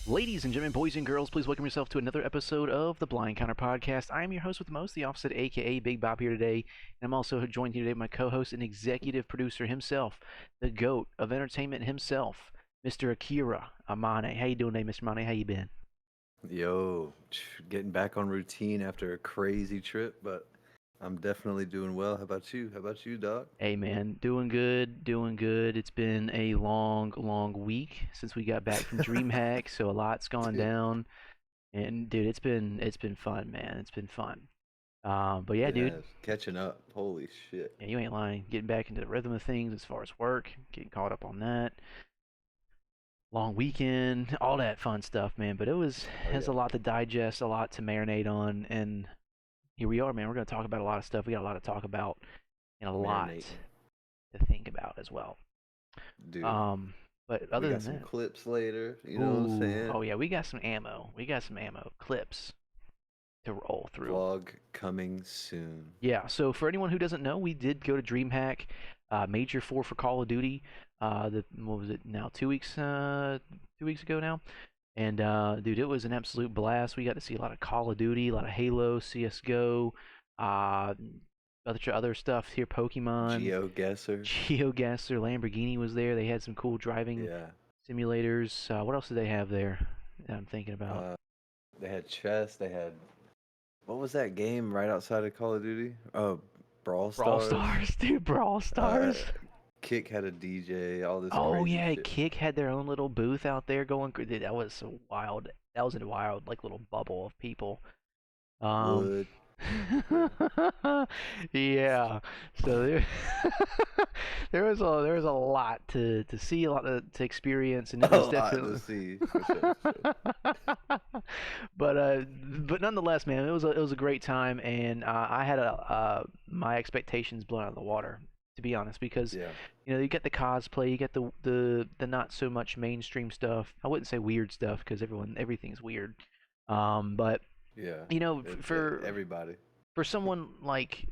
Ladies and gentlemen, boys and girls, please welcome yourself to another episode of the Blind Counter Podcast. I am your host with the most, the opposite, aka Big Bob here today, and I'm also joined here today by my co-host and executive producer himself, the GOAT of entertainment himself, Mr. AKIIRA, AMANE. How you doing today, Mr. Mane? How you been? Yo, getting back on routine after a crazy trip, but I'm definitely doing well. How about you? How about you, dog? Hey man, doing good, doing good. It's been a long, long week since we got back from Dreamhack, so a lot's gone Dude, down. And dude, it's been fun, man. It's been fun. But yeah, it dude. has. Catching up. Holy shit. Yeah, you ain't lying. Getting back into the rhythm of things as far as work, getting caught up on that. Long weekend, all that fun stuff, man. But it was Oh, has yeah. a lot to digest, a lot to marinate on, and here we are, man. We're gonna talk about a lot of stuff. We got a lot to talk about and a lot Marinating. to think about as well. Dude, Um, but we other got than some that, clips later. You know what I'm ooh, saying? oh yeah, we got some ammo. We got some ammo clips to roll through. Vlog coming soon. Yeah, so for anyone who doesn't know, we did go to Dreamhack, Major IV for Call of Duty. What was it now? 2 weeks ago now. And dude, it was an absolute blast. We got to see a lot of Call of Duty, a lot of Halo, CS:GO, uh, other stuff here, Pokemon, GeoGuessr. GeoGuessr, Lamborghini was there. They had some cool driving Yeah. simulators. What else did they have there that I'm thinking about? Uh, they had chess. They had, what was that game right outside of Call of Duty? Oh, Brawl Brawl Stars. Stars, dude, Brawl Uh, Stars. Kick had a DJ, all this Oh crazy yeah, shit. Kick had their own little booth out there going. Dude, that was so wild. That was a wild, like little bubble of people. Um, Wood. Yeah. yeah. So there, there was a lot to see, a lot to experience, and it A was lot to definitely. see, for sure, for sure. But nonetheless, man, it was a great time, and I had my expectations blown out of the water, to be honest, because Yeah, you get the cosplay, you get the not so much mainstream stuff. I wouldn't say weird stuff because everything's weird. But yeah. for Everybody. someone like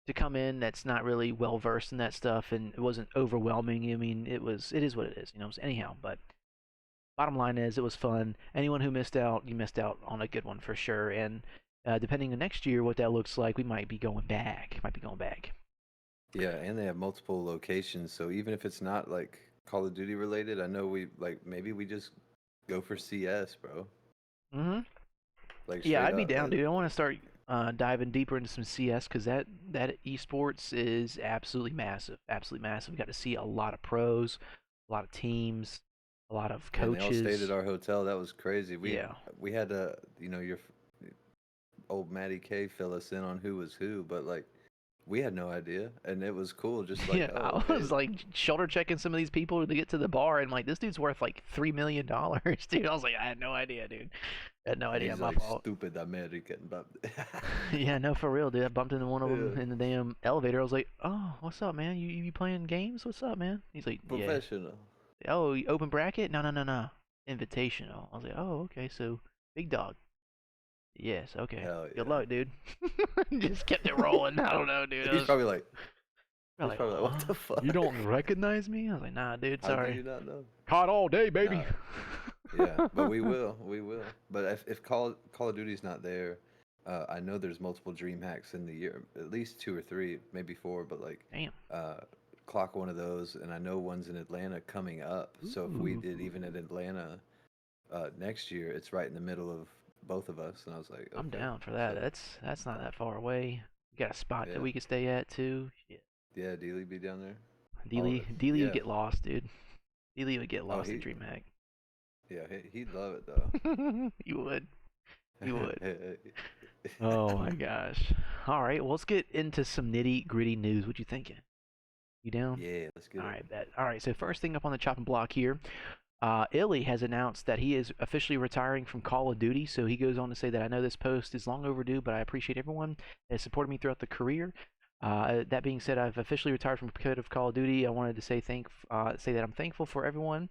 to come in that's not really well versed in that stuff and it wasn't overwhelming. I mean, it is what it is. So anyhow, but bottom line is it was fun. Anyone who missed out, you missed out on a good one for sure. And depending on next year what that looks like, we might be going back. Might be going back. Yeah, and they have multiple locations, so even if it's not like Call of Duty related, I know we like maybe we just go for CS, bro. Hmm. Like Yeah, straight I'd be up, down, like dude. I want to start diving deeper into some CS because that esports is absolutely massive, absolutely massive. We got to see a lot of pros, a lot of teams, a lot of man, they all stayed at coaches. our hotel. That was crazy. We Yeah, we had to, your old Matty K fill us in on who was who, but like we had no idea, and it was cool. Just like, yeah. oh, I okay, was like shoulder checking some of these people to get to the bar, and like this dude's worth like $3 million, dude. I was like, I had no idea, dude. I had no idea. he's My like fault. stupid American, but Yeah, no, for real, dude. I bumped into one of them yeah, in the damn elevator. I was like, "Oh, what's up, man? You playing games? What's up, man?" He's like, "Yeah." professional. Oh, open bracket? No, no, no, no. Invitational. I was like, oh, okay, so big dog. Yes, okay. Hell Good yeah. luck, dude. Just kept it rolling. I don't know, dude. I He's was probably like, like, what huh? the You fuck? don't recognize me? I was like, nah, dude, How do sorry. you not know? Caught all day, baby. Nah, yeah, but we will. But if Call of Duty's not there, I know there's multiple dream hacks in the year, at least two or three, maybe four. But like, Damn. uh, clock one of those, and I know one's in Atlanta coming up. So if we Ooh, did even in Atlanta next year, it's right in the middle of both of us. And I was like, I'm okay, down for that. so That's not that far away. We got a spot that yeah, we could stay at too. Shit. yeah, Dealey be down there. All Dealey, Dealey would yeah. get lost, dude. Dealey would get Oh, lost at DreamHack. yeah, he'd love it though. You would. You would. Oh my gosh. All right, well, let's get into some nitty gritty news. What you thinking? You down? Yeah, let's get All it. right, bet. All right, so first thing up on the chopping block here, Illy has announced that he is officially retiring from Call of Duty. So he goes on to say that I know this post is long overdue, but I appreciate everyone that has supported me throughout the career. That being said, I've officially retired from competitive Call of Duty. I wanted to say that I'm thankful for everyone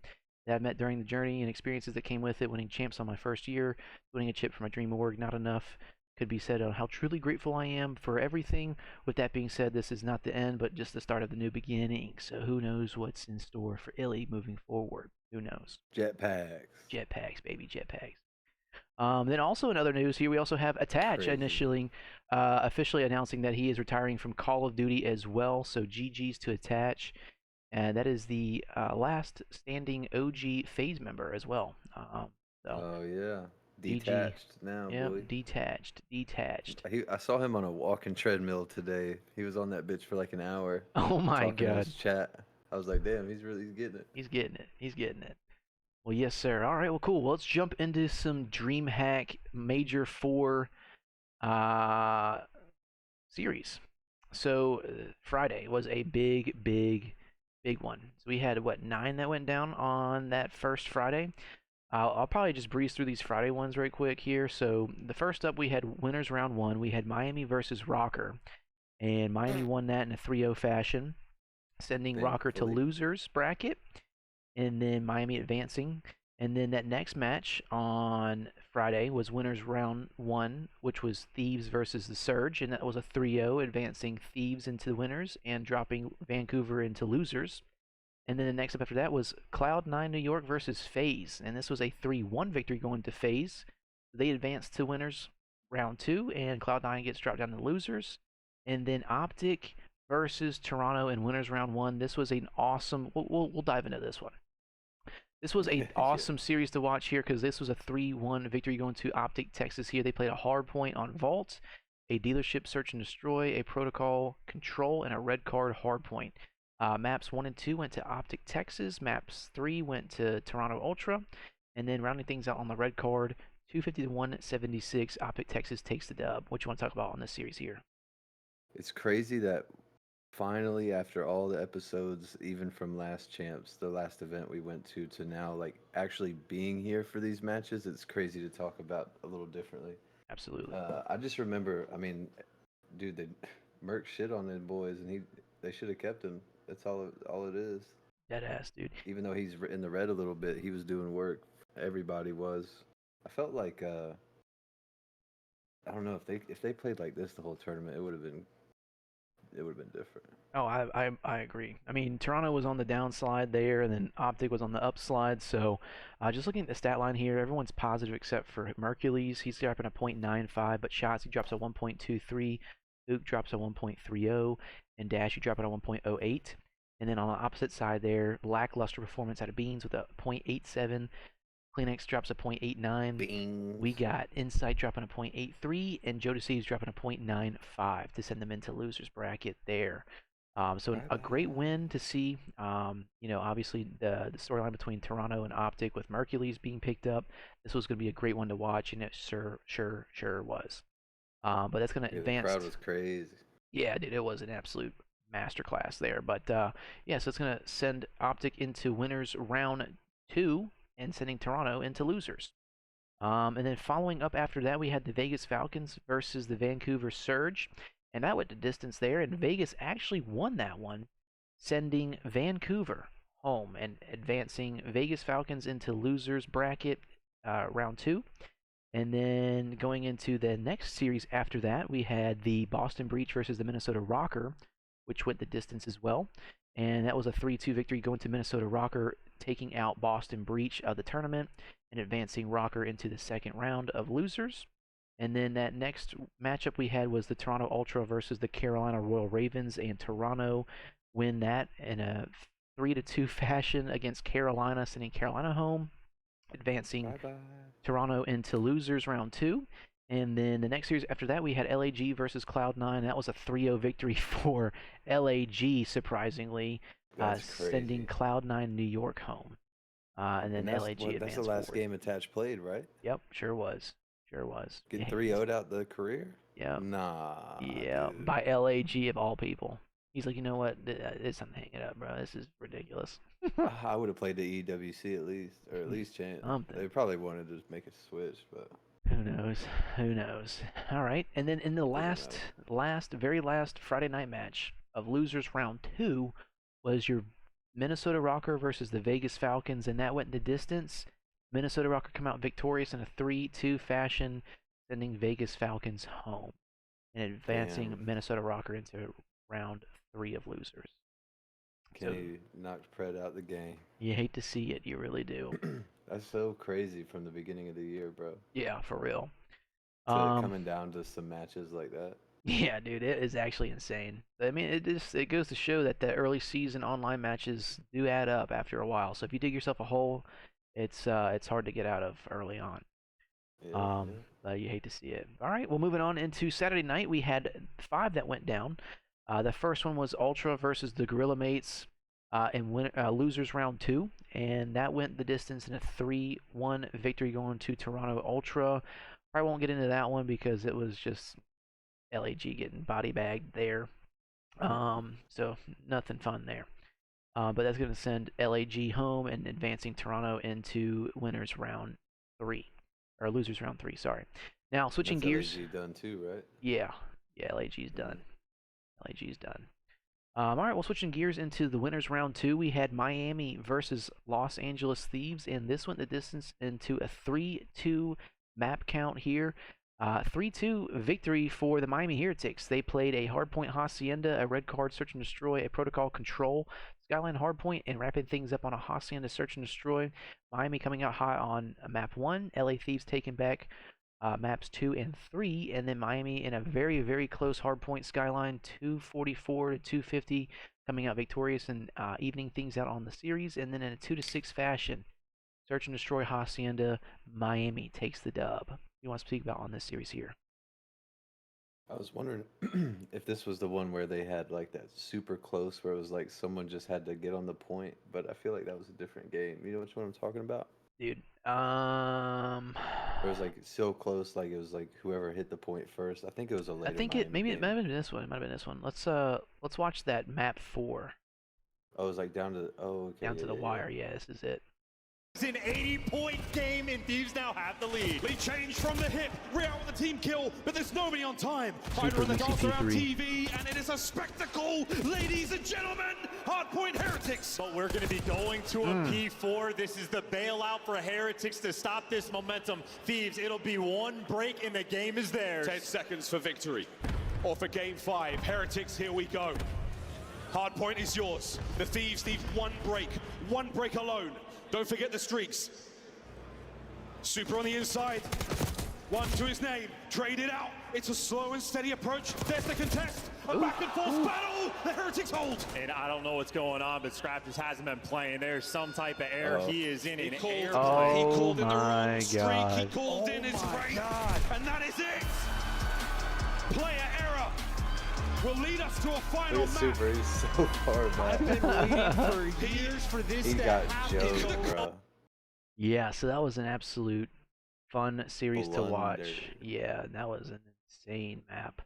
that I've met during the journey and experiences that came with it. Winning champs on my first year, winning a chip for my dream org, not enough could be said on how truly grateful I am for everything. With that being said, this is not the end, but just the start of the new beginning. So who knows what's in store for Illy moving forward. Who knows? Jetpacks. Jetpacks, baby, jetpacks. Then also in other news here, we also have Attach Crazy. initially officially announcing that he is retiring from Call of Duty as well. So GG's to Attach, and that is the last standing OG Phase member as well. So Oh yeah. GG. Detached now, Yep, boy. detached, detached. I saw him on a walking treadmill today. He was on that bitch for like an hour, Oh my talking in God, his chat. I was like, damn, he's getting it. he's getting it. He's getting it. Well, yes, sir. All right. Well, cool. Well, let's jump into some DreamHack Major IV uh, series. So Friday was a big, big, big one. So we had what 9 that went down on that first Friday. I'll probably just breeze through these Friday ones right quick here. So the first up, we had winners round one. We had Miami versus Rocker, and Miami won that in a 3-0 fashion, sending Rocker to Thankfully. losers bracket, and then Miami advancing. And then that next match on Friday was winners round one, which was Thieves versus the Surge, and that was a 3-0, advancing Thieves into the winners and dropping Vancouver into losers. And then the next up after that was Cloud9 New York versus FaZe, and this was a 3-1 victory going to FaZe. They advanced to winners round two, and Cloud9 gets dropped down to losers. And then OpTic versus Toronto in winners round one. This was an awesome. We'll dive into this one. This was a Yeah. awesome series to watch here because this was a 3-1 victory going to OpTic Texas here. They played a hard point on Vault, a dealership search and destroy, a protocol control, and a red card hard point. Maps 1 and 2 went to OpTic Texas. Maps 3 went to Toronto Ultra. And then rounding things out on the red card, 250 to 176, OpTic Texas takes the dub. What you want to talk about on this series here? It's crazy that finally, after all the episodes, even from last champs, the last event we went to now, like actually being here for these matches, it's crazy to talk about a little differently. Absolutely. I just remember, I mean, dude, they Merc shit on them boys, and they should have kept him. That's all it is. Dead ass, dude. Even though he's in the red a little bit, he was doing work. Everybody was. I felt like I don't know if they played like this the whole tournament, it would have been different. Oh, I agree. I mean, Toronto was on the downslide there, and then OpTic was on the upslide. So, just looking at the stat line here, everyone's positive except for Mercules. He's dropping a .95, but Shots he drops a 1.23, Luke drops a 1.30, and Dash you drop it a 1.08. And then on the opposite side there, lackluster performance out of Beans with a .87. Kleenex drops a .89. We Bings. got Insight dropping a .83, and Joe Deceives dropping a .95 to send them into losers bracket there. So Bye a great bye. win to see. Obviously the storyline between Toronto and OpTic with Mercules being picked up. This was going to be a great one to watch, and it sure was. But that's going to Yeah, the advance. crowd was crazy. Yeah, dude, it was an absolute masterclass there. But yeah, so it's going to send OpTic into winners round two and sending Toronto into losers. And then following up after that, we had the Vegas Falcons versus the Vancouver Surge. And that went the distance there. And Vegas actually won that one, sending Vancouver home and advancing Vegas Falcons into losers bracket round two. And then going into the next series after that, we had the Boston Breach versus the Minnesota Rocker, which went the distance as well. And that was a 3-2 victory going to Minnesota Rocker, taking out Boston Breach of the tournament and advancing Rocker into the second round of losers. And then that next matchup we had was the Toronto Ultra versus the Carolina Royal Ravens, and Toronto win that in a 3-2 fashion against Carolina, sending Carolina home, advancing Bye bye. Toronto into losers round two. And then the next series after that, we had LAG versus Cloud9. That was a 3-0 victory for LAG, surprisingly, That's sending crazy. Cloud9 New York home. And And then LAG that's the advanced last forward. game Attach played, right? Yep, sure was. Sure was. Getting Yeah, 3 0'd out the career? yep. Nah, Yeah, dude. by LAG of all people. He's like, you know what? It's time to hang it up, bro. This is ridiculous. I would have played the EWC at least, or at least chance. Something. They probably wanted to just make a switch, but Who knows? Who knows? All right, and then in the doesn't matter. very last Friday night match of losers round two was your Minnesota Rocker versus the Vegas Falcons, and that went the distance. Minnesota Rocker come out victorious in a 3-2 fashion, sending Vegas Falcons home and advancing Damn. Minnesota Rocker into round three of losers. So Kenny knocked Pred out the game. you hate to see it, you really do. That's so crazy from the beginning of the year, bro. Yeah, for real. To it Um, coming down to some matches like that. yeah, dude, it is actually insane. I mean, it goes to show that the early season online matches do add up after a while. So if you dig yourself a hole, it's hard to get out of early on. Yeah, yeah. But you hate to see it. All right, well, moving on into Saturday night, we had 5 that went down. The first one was Ultra versus the Gorilla Mates losers round 2, and that went the distance in a 3-1 victory going to Toronto Ultra. I won't get into that one because it was just LAG getting body bagged there. So nothing fun there. But that's going to send LAG home and advancing Toronto into winners round 3, or losers round 3. Sorry. Now switching That's gears. LAG done too, right? Yeah, LAG's done. LAG's done. All right, well, switching gears into the winners round 2, we had Miami versus Los Angeles Thieves, and this went the distance into a 3-2 map count here. 3-2 victory for the Miami Heretics. They played a hardpoint Hacienda, a red card search and destroy, a protocol control, Skyline hardpoint, and wrapping things up on a Hacienda search and destroy. Miami coming out hot on map 1, LA Thieves taking back maps 2 and 3, and then Miami in a very, very close hardpoint Skyline 244 to 250, coming out victorious and evening things out on the series, and then in a 2-6 fashion, search and destroy Hacienda, Miami takes the dub. You want to speak about on this series here? I was wondering if this was the one where they had like that super close where it was like someone just had to get on the point, but I feel like that was a different game. You know which one I'm talking about? Dude, It was like so close, like it was like whoever hit the point first. I think it was a I later think it Miami maybe it might game. have been this one. It might have been this one. Let's watch that map 4 Oh, it was like down to. Oh, okay, down yeah, to the yeah, yeah. wire. Yeah, this is it. It's an 80-point game, and Thieves now have the lead. Lead change from the hip. Real with the team kill, but there's nobody on time. Fighter in the dance around TV, and it is a spectacle, ladies and gentlemen. Hardpoint Heretics. But we're going to be going to a P4. This is the bailout for Heretics to stop this momentum. Thieves, it'll be one break, and the game is theirs. 10 seconds for victory. Or for game 5. Heretics, here we go. Hardpoint is yours. The Thieves need one break alone. Don't forget the streaks. Super on the inside. 1 to his name. Trade it out. It's a slow and steady approach. There's the contest. A back and forth battle. The Heretics hold. And I don't know what's going on, but Scrap just hasn't been playing. There's some type of error. He is in an air. Oh He called in the my wrong streak. God. He called in his break. And that is it. Player error will lead us to a final Look at match. Super, he's so far back. I've been waiting for years for this He to got happen. joked, bro. Yeah, so that was an absolute fun series to watch. Blunder. Yeah, that was an insane map.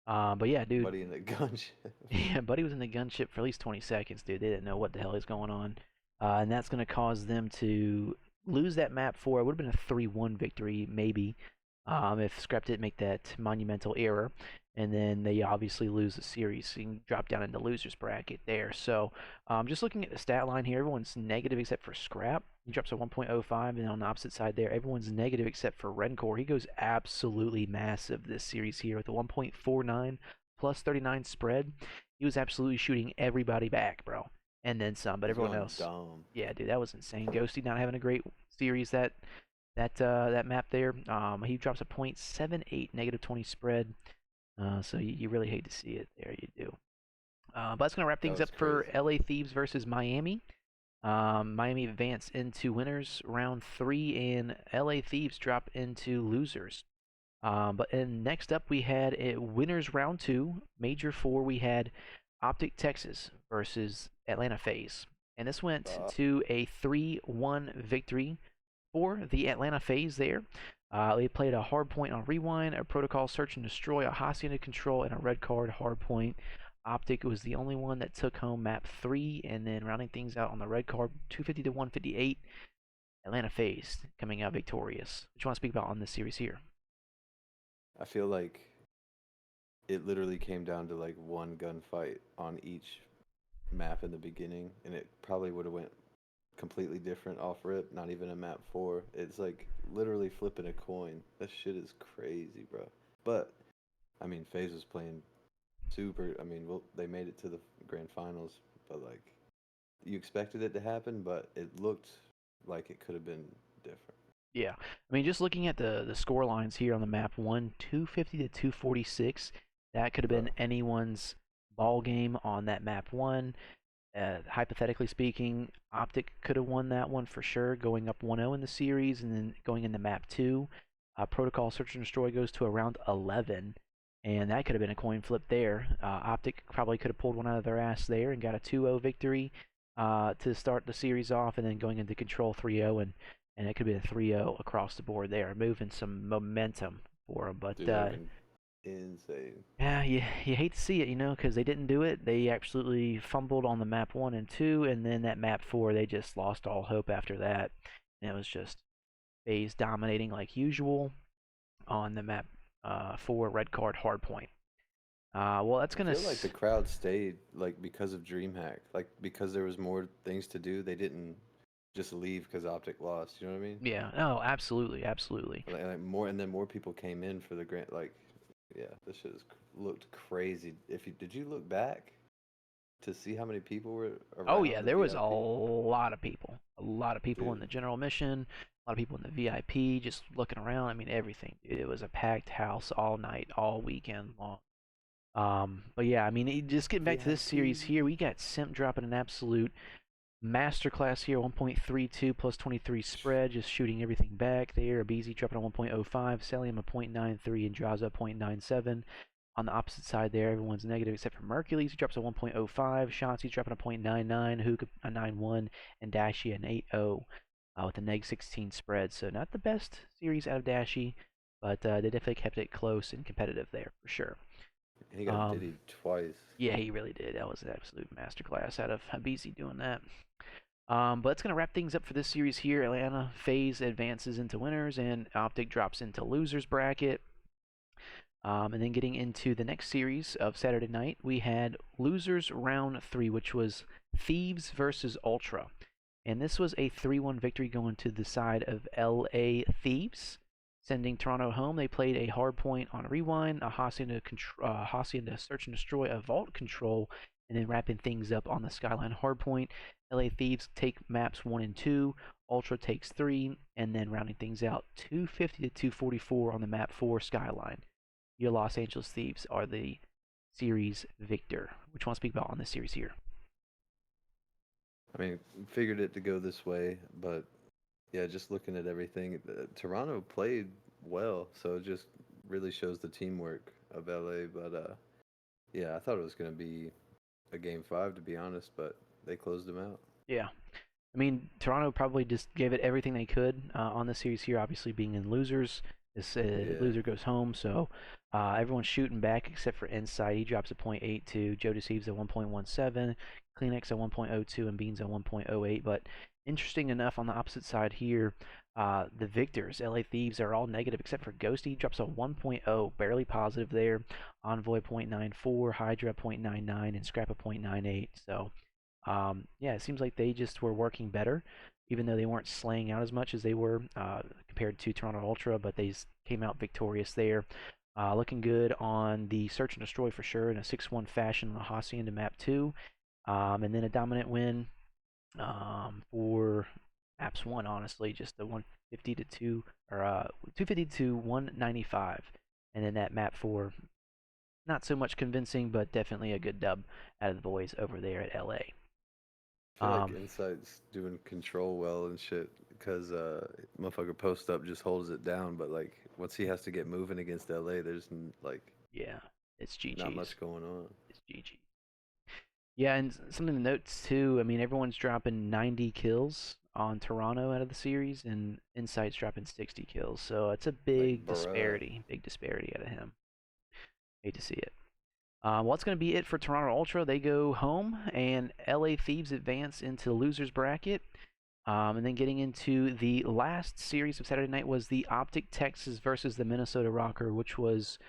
But yeah, dude. Buddy in the gunship. Yeah, Buddy was in the gunship for at least 20 seconds, dude. They didn't know what the hell is going on. And that's going to cause them to lose that map 4. It would have been a 3-1 victory, maybe, if Scrap didn't make that monumental error. And then they obviously lose the series and drop down into losers bracket there. So just looking at the stat line here, everyone's negative except for Scrap. He drops a 1.05, and on the opposite side there, everyone's negative except for Rencor. He goes absolutely massive this series here with a 1.49 plus 39 spread. He was absolutely shooting everybody back, bro. And then some, but everyone else. Dumb. Yeah, dude, that was insane. Ghosty not having a great series that map there. He drops a .78 negative 20 spread. So you really hate to see it there. You do. But that's going to wrap things up for LA Thieves versus Miami. Miami advance into winners round 3, and LA Thieves drop into losers. And next up we had a winners round 2, Major IV. We had OpTic Texas versus Atlanta FaZe. And this went to a 3-1 victory for the Atlanta FaZe there. They played a hardpoint on Rewind, a protocol search and destroy, a Hacienda control, and a red card hardpoint. OpTic was the only one that took home map 3, and then rounding things out on the red card, 250 to 158. Atlanta FaZe coming out victorious. What you want to speak about on this series here? I feel like it literally came down to like one gunfight on each map in the beginning, and it probably would have went completely different off rip. Not even a map 4. It's like literally flipping a coin. That shit is crazy, bro. But I mean, FaZe was playing super. I mean, well, they made it to the grand finals but like you expected it to happen, but it looked like it could have been different. Yeah, I mean, just looking at the score lines here on the map, 250 to 246. That could have been Bro. anyone's ball game on that map 1. Hypothetically speaking, OpTic could have won that one for sure, going up 1-0 in the series, and then going into map 2. Protocol Search and Destroy goes to around 11, and that could have been a coin flip there. OpTic probably could have pulled one out of their ass there and got a 2-0 victory to start the series off, and then going into Control 3-0, and it could be a 3-0 across the board there, moving some momentum for them. But Dude, insane. yeah, you hate to see it, because they didn't do it. They absolutely fumbled on the map 1 and 2, and then that map 4, they just lost all hope after that. And it was just FaZe dominating like usual on the map 4, red card, hard point. Well, that's gonna. I feel like the crowd stayed like because of Dreamhack, like because there was more things to do. They didn't just leave because OpTic lost. You know what I mean? Yeah. Oh, absolutely, absolutely. Like more, and then more people came in for the grant. Like, yeah, this shit looked crazy. Did you look back to see how many people were around? Oh yeah, the there was VIP? a lot of people. A lot of people in Dude. the general mission. A lot of people in the VIP, just looking around. I mean, everything. Dude, it was a packed house all night, all weekend long. But yeah, I mean, just getting back to this series here, we got Simp dropping an absolute masterclass here, 1.32 plus 23 spread, just shooting everything back there. Abizi dropping a 1.05, Celium a 0.93, and Draza a 0.97. On the opposite side there, everyone's negative except for Mercules, who drops a 1.05. Shanti's dropping a 0.99, Hook a 9.1, and Dashi an 8.0 with a neg 16 spread. So not the best series out of Dashi, but they definitely kept it close and competitive there for sure. He got diddy twice. Yeah, he really did. That was an absolute masterclass out of Habizi doing that. But that's going to wrap things up for this series here. Atlanta FaZe advances into winners, and OpTic drops into losers bracket. And then getting into the next series of Saturday night, we had losers round 3, which was Thieves versus Ultra. And this was a 3-1 victory going to the side of LA Thieves, sending Toronto home. They played a hard point on Rewind, a Hacienda Search and Destroy, a Vault Control, and then wrapping things up on the Skyline hardpoint. LA Thieves take maps 1 and 2, Ultra takes 3, and then rounding things out, 250 to 244 on the map 4 Skyline. Your Los Angeles Thieves are the series victor. Which one to speak about on this series here? I mean, figured it to go this way, but yeah, just looking at everything, Toronto played well, so it just really shows the teamwork of LA. But yeah, I thought it was going to be a game 5, to be honest, but they closed them out. Yeah. I mean, Toronto probably just gave it everything they could on the series here, obviously being in losers. This loser goes home, so everyone's shooting back except for Insight. He drops a 0.82, Joe Deceives at 1.17, Kleenex at 1.02, and Beans at 1.08. But interesting enough, on the opposite side here, the victors, LA Thieves, are all negative except for Ghosty. He drops a 1.0, barely positive there. Envoy 0.94, Hydra 0.99, and Scrap a 0.98. So, yeah, it seems like they just were working better, even though they weren't slaying out as much as they were compared to Toronto Ultra, but they came out victorious there. Looking good on the Search and Destroy for sure in a 6-1 fashion on the Hacienda map 2. And then a dominant win for maps 1, honestly, just the 150 to 2 or 250 to 195. And then that map 4, not so much convincing, but definitely a good dub out of the boys over there at LA. I feel like Insight's doing control well and shit, because motherfucker post up just holds it down, but like once he has to get moving against LA, there's like it's GG. Not much going on. It's GG. Yeah, and something to note too, I mean, everyone's dropping 90 kills on Toronto out of the series, and Insight's dropping 60 kills, so it's a big disparity out of him. Hate to see it. Well, that's going to be it for Toronto Ultra. They go home, and LA Thieves advance into the losers bracket. And then getting into the last series of Saturday night was the OpTic Texas versus the Minnesota Rocker, which was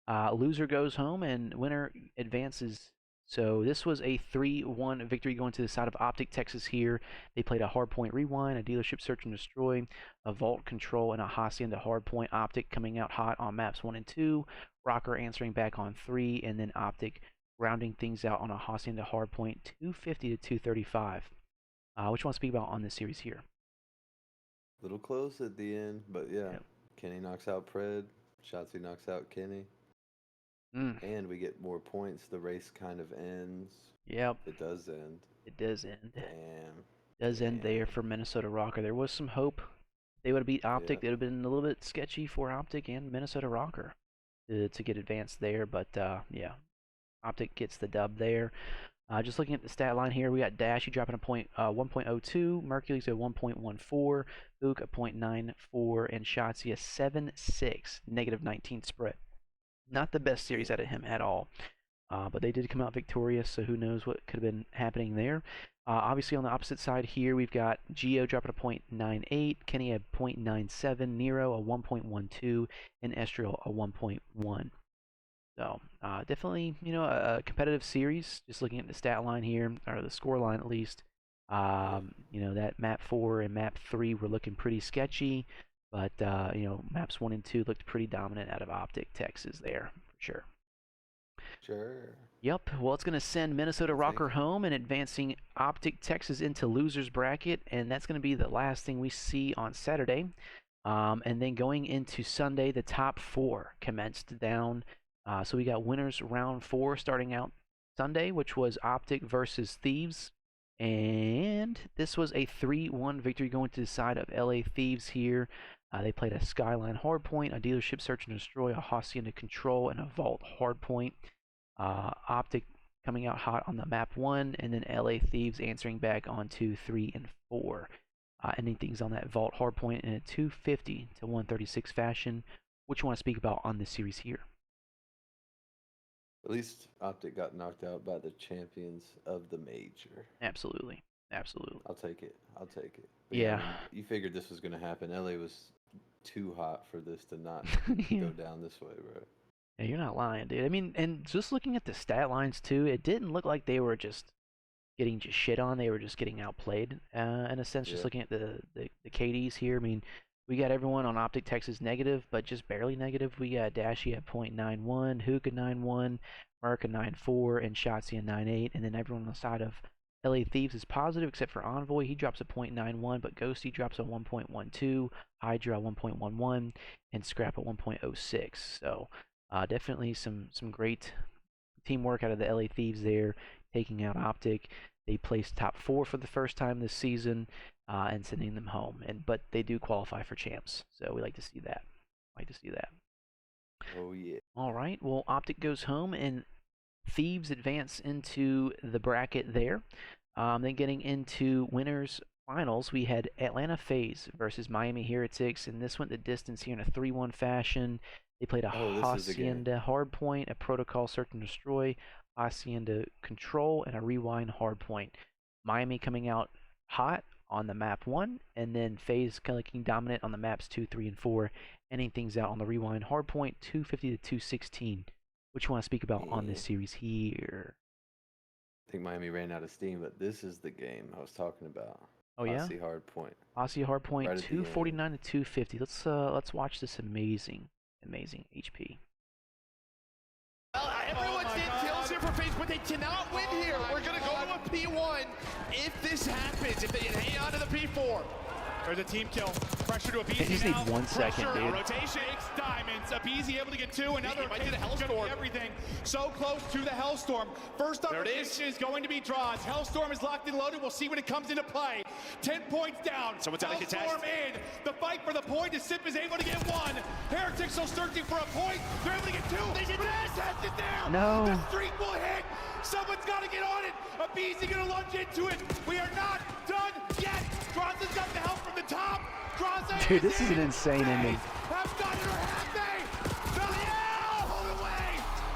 loser goes home and winner advances. So this was a 3-1 victory going to the side of OpTic Texas here. They played a hardpoint Rewind, a Dealership Search and Destroy, a Vault Control, and a Hacienda hardpoint. OpTic coming out hot on maps 1 and 2. Rocker answering back on 3, and then OpTic rounding things out on a Hacienda hardpoint, 250 to 235. What you want to speak about on this series here? Little close at the end, but yeah. Yep. Kenny knocks out Pred. Shotzi knocks out Kenny. And we get more points. The race kind of ends. Yep. It does end. It does end. Damn. Does end there for Minnesota Rocker. There was some hope. They would have beat OpTic. It would have been a little bit sketchy for OpTic and Minnesota Rocker to get advanced there. But, yeah, OpTic gets the dub there. Just looking at the stat line here, we got Dashy dropping a 1.02, Mercury's a 1.14, Ook a 0.94, and Shotzi a 7.6, -19 spread. Not the best series out of him at all. But they did come out victorious, so who knows what could have been happening there. Obviously, on the opposite side here, we've got Geo dropping a 0.98, Kenny a 0.97, Nero a 1.12, and Estriel a 1.1. So, definitely, a competitive series. Just looking at the stat line here, or the score line at least. That map 4 and map 3 were looking pretty sketchy, but, maps 1 and 2 looked pretty dominant out of OpTic, Texas there, for sure. Sure. Yep. Well, it's going to send Minnesota Rocker home and advancing OpTic Texas into losers bracket, and that's going to be the last thing we see on Saturday. And then going into Sunday, the top 4 commenced down. So we got winners round 4 starting out Sunday, which was OpTic versus Thieves. And this was a 3-1 victory going to the side of LA Thieves here. They played a Skyline hardpoint, a Dealership Search and Destroy, a Hacienda Control, and a Vault hardpoint. OpTic coming out hot on the map 1, and then LA Thieves answering back on 2, 3, and 4. Ending things on that Vault hardpoint in a 250 to 136 fashion. What you want to speak about on this series here? At least OpTic got knocked out by the champions of the major. Absolutely. Absolutely. I'll take it. But yeah. You figured this was going to happen. LA was too hot for this to not go down this way, bro. Yeah, you're not lying, dude. I mean, and just looking at the stat lines, too, it didn't look like they were just getting shit on. They were just getting outplayed, in a sense, just looking at the KDs here. I mean, we got everyone on OpTic Texas negative, but just barely negative. We got Dashy at 0.91, Hook at 9.1, Merc at 9.4, and Shotzi at 9.8. And then everyone on the side of LA Thieves is positive, except for Envoy. He drops a 0.91, but Ghosty drops a 1.12, Hydra 1.11, and Scrap at 1.06. So definitely some great teamwork out of the LA Thieves there, taking out OpTic. They placed top 4 for the first time this season, and sending them home. But they do qualify for champs, so we like to see that. Oh yeah. All right. Well, OpTic goes home, and Thieves advance into the bracket there. Then getting into winners finals, we had Atlanta FaZe versus Miami Heretics, and this went the distance here in a 3-1 fashion. They played a Hacienda hardpoint, a Protocol Search and Destroy, Hacienda Control, and a Rewind hardpoint. Miami coming out hot on the map 1, and then FaZe looking dominant on the maps 2, 3, and 4, ending things out on the Rewind hardpoint, 250 to 216. What you want to speak about on this series here? I think Miami ran out of steam, but this is the game I was talking about. Oh yeah, Aussie hardpoint. Aussie hardpoint, right 249 to 250. Let's watch this amazing HP. Well, everyone's in kills here for FaZe, but they cannot win here. We're gonna go to a P1 if this happens. If they can hang on to the P4. There's a team kill. Pressure to Abizi. It just needs 1 second, dude. Rotation. Diamonds. Abizi able to get 2. Another. Might get a Hellstorm. Everything. So close to the Hellstorm. First up is going to be draws. Hellstorm is locked and loaded. We'll see when it comes into play. 10 points down. Someone's out of contest. Hellstorm in. The fight for the point. The Sip is able to get 1. Heretics are searching for a point. They're able to get 2. They did test it there. No. The streak will hit. Someone's got to get on it. Abizi going to lunge into it. We are not done yet. Draza's got the help from the top. Draza. Dude, this is an insane ending. Have done it or have they? Hold away.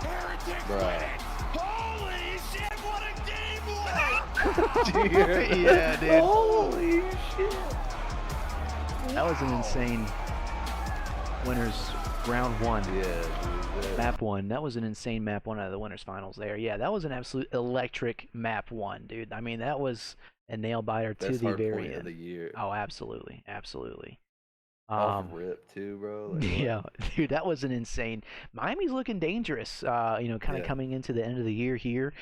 Heretics win it. Holy shit, what a game winner. Yeah, dude. Holy shit. That was an insane winners round 1. Yeah, dude. Map 1. That was an insane map 1 out of the winners finals there. Yeah, that was an absolute electric map 1, dude. I mean, that was a nail biter to the very end. Of the year. Oh, absolutely. Off Um, rip too, bro. Like what? yeah, dude, that was an insane. Miami's looking dangerous. Kind of Yeah. coming into the end of the year here.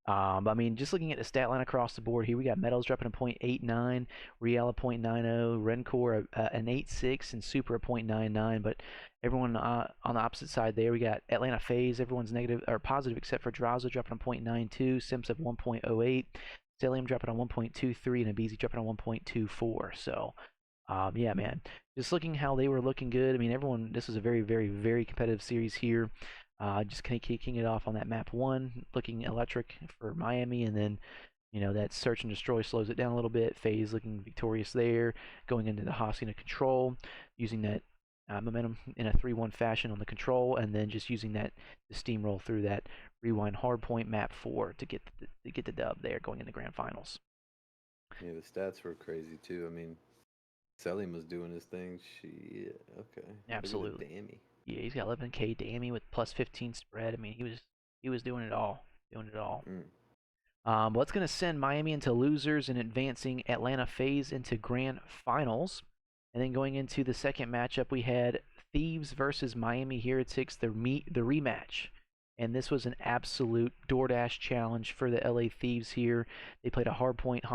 I mean, just looking at the stat line across the board here, we got Metals dropping a .89, Real a .90, Rencor an 8.6, and Super a .99. But everyone on the opposite side there, we got Atlanta FaZe. Everyone's negative or positive except for Draza dropping a .92, Sims of 1.08, Stellium dropping on 1.23, and Abizi dropping on 1.24. So, yeah, man, just looking how they were looking good. I mean, everyone, this was a very, very, very competitive series here. Just kind of kicking it off on that map one, looking electric for Miami, and then that search and destroy slows it down a little bit. FaZe looking victorious there, going into the Hasina control, using that momentum in a 3-1 fashion on the control, and then just using that to steamroll through that rewind hardpoint map 4 to get the dub there going into grand finals. Yeah, the stats were crazy too. I mean, Selim was doing his thing. Shit. Okay. Absolutely. Dammy. Yeah, he's got 11K Dammy with plus 15 spread. I mean, he was doing it all, What's going to send Miami into losers and advancing Atlanta FaZe into grand finals. And then going into the second matchup, we had Thieves versus Miami Heretics, the rematch. And this was an absolute DoorDash challenge for the LA Thieves here. They played a hardpoint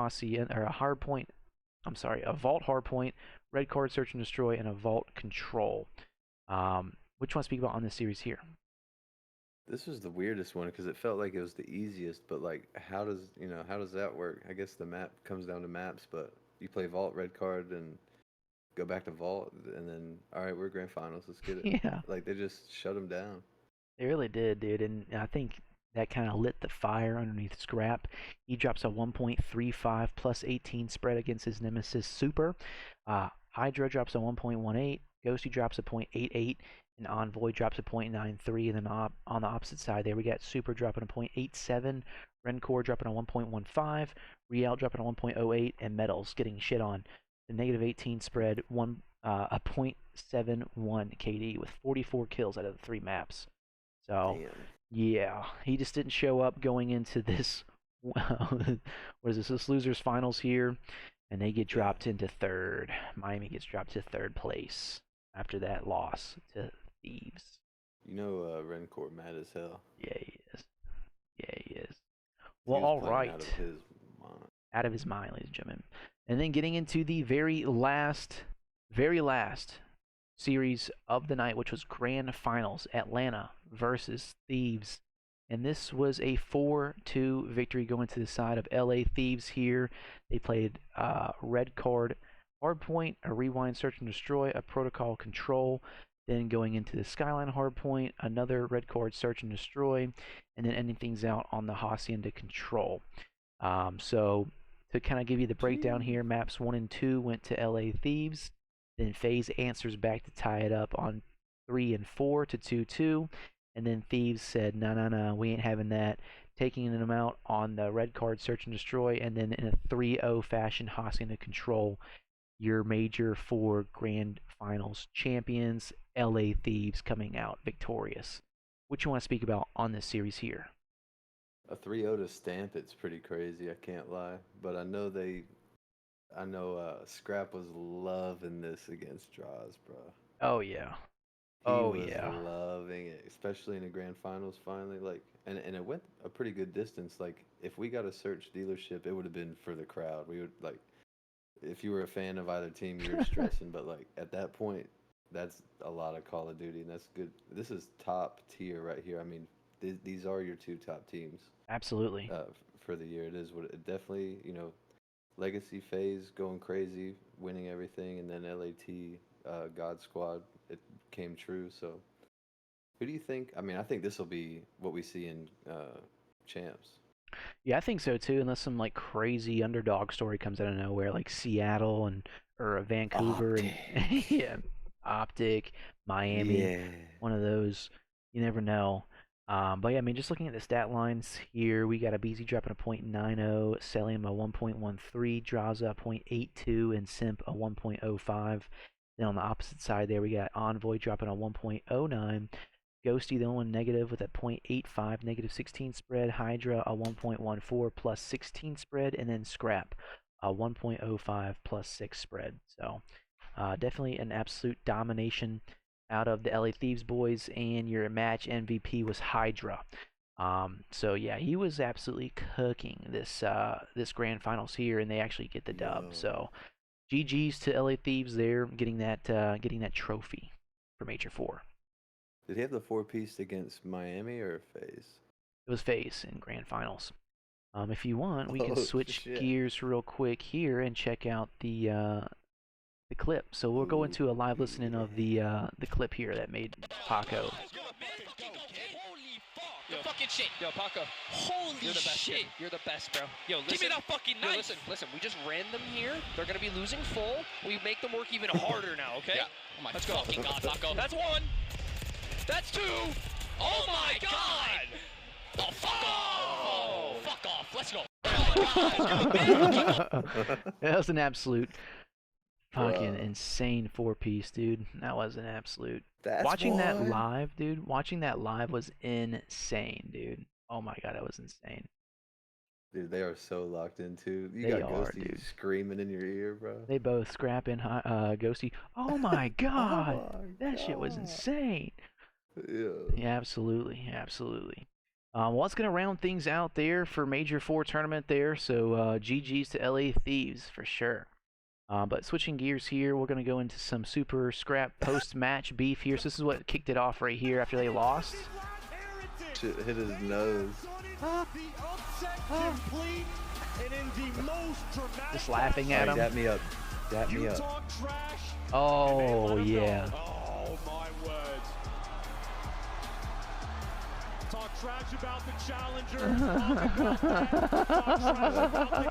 a vault hardpoint, red card search and destroy, and a vault control. Which you want to speak about on this series here? This was the weirdest one because it felt like it was the easiest, but like, how does that work? I guess the map comes down to maps, but you play vault, red card, and go back to vault, and then all right, we're grand finals, let's get it. Yeah, Like they just shut them down. they really did, dude, and I think that kind of lit the fire underneath Scrap. He drops a 1.35 plus 18 spread against his nemesis Super. Hydra drops a 1.18. Ghosty drops a .88. And Envoy drops a .93, and then on the opposite side there we got Super dropping a .87, Rencor dropping a 1.15, Real dropping a 1.08, and Metals getting shit on. The negative 18 spread, a .71 KD with 44 kills out of the 3 maps. So, Damn. yeah, he just didn't show up going into this, what is this losers finals here, and they get dropped into 3rd. Miami gets dropped to 3rd place after that loss to Thieves. Rencor mad as hell. Yeah, he is. Yeah, he is. He Well, was all playing right. out of his mind. Out of his mind, ladies and gentlemen. And then getting into the very last series of the night, which was grand finals, Atlanta versus Thieves. And this was a 4-2 victory going to the side of LA Thieves here. They played red card hardpoint, a rewind search and destroy, a protocol control. Then going into the Skyline hardpoint, another red card search and destroy, and then ending things out on the Hacienda control. So to kind of give you the breakdown here, maps 1 and 2 went to LA Thieves. Then FaZe answers back to tie it up on 3 and 4 to 2-2. And then Thieves said, no, we ain't having that. Taking them out on the red card search and destroy, and then in a 3-0 fashion, Hacienda control. Your Major IV Grand Finals champions, LA Thieves, coming out victorious. What you want to speak about on this series here? A 3-0 to stamp it's pretty crazy, I can't lie. But I know Scrap was loving this against Draws, bro. Oh yeah. He was loving it, especially in the grand finals finally. Like, and it went a pretty good distance. Like, if we got a search dealership, it would have been for the crowd. We would, like, if you were a fan of either team, you were stressing. But like at that point, that's a lot of Call of Duty, and that's good. This is top tier right here. I mean, these are your 2 top teams. Absolutely. For the year, it is what it definitely. Legacy FaZe going crazy, winning everything, and then LAT God Squad, it came true. So, who do you think? I mean, I think this will be what we see in champs. Yeah, I think so too. Unless some like crazy underdog story comes out of nowhere, like Seattle or Vancouver and yeah, OpTic, Miami, one of those. You never know. But yeah, I mean, just looking at the stat lines here, we got a BZ dropping a .90, Celium a 1.13, Draza a .82, and Simp a 1.05. Then on the opposite side there, we got Envoy dropping a 1.09. Ghosty, the only one negative with a .85, negative 16 spread. Hydra, a 1.14 plus 16 spread. And then Scrap, a 1.05 plus 6 spread. So, Definitely an absolute domination out of the LA Thieves boys, and your match MVP was Hydra. So yeah, he was absolutely cooking this grand finals here, and they actually get the dub. So GG's to LA Thieves there, getting that trophy for Major IV. Did he have the 4-piece against Miami or FaZe? It was FaZe in grand finals. If you want, we can switch shit. gears real quick here and check out the clip. So we'll go into a live listening of the clip here that made Paco. Yo, fucking shit. Yo, Paco. Holy You're the best, shit. kid. You're the best, bro. Yo, listen. Give me that fucking knife. Yo, listen. We just ran them here. They're going to be losing full. We make them work even harder now, okay? Yeah. Oh my Let's go. fucking god, Paco. That's one. That's two. Oh my god. Oh, fuck off. Oh, fuck off. Let's go. That was an absolute fucking insane 4-piece, dude. That was an absolute. Watching that live, dude. Watching that live was insane, dude. Oh my god, that was insane. Dude, they are so locked into. You They got are, Ghosty dude. screaming in your ear, bro. They both scrap in Ghosty. Oh my god, that shit was insane. Yeah. Yeah, absolutely, absolutely. Well, that's gonna round things out there for Major IV tournament there. So GG's to LA Thieves for sure. But switching gears here, we're gonna go into some super scrap post-match beef here. So this is what kicked it off right here after they lost. Shit hit his nose. Just laughing at him. Dap me up. Dap me up. Oh yeah. Oh my word. Talk trash about the challenger. Talk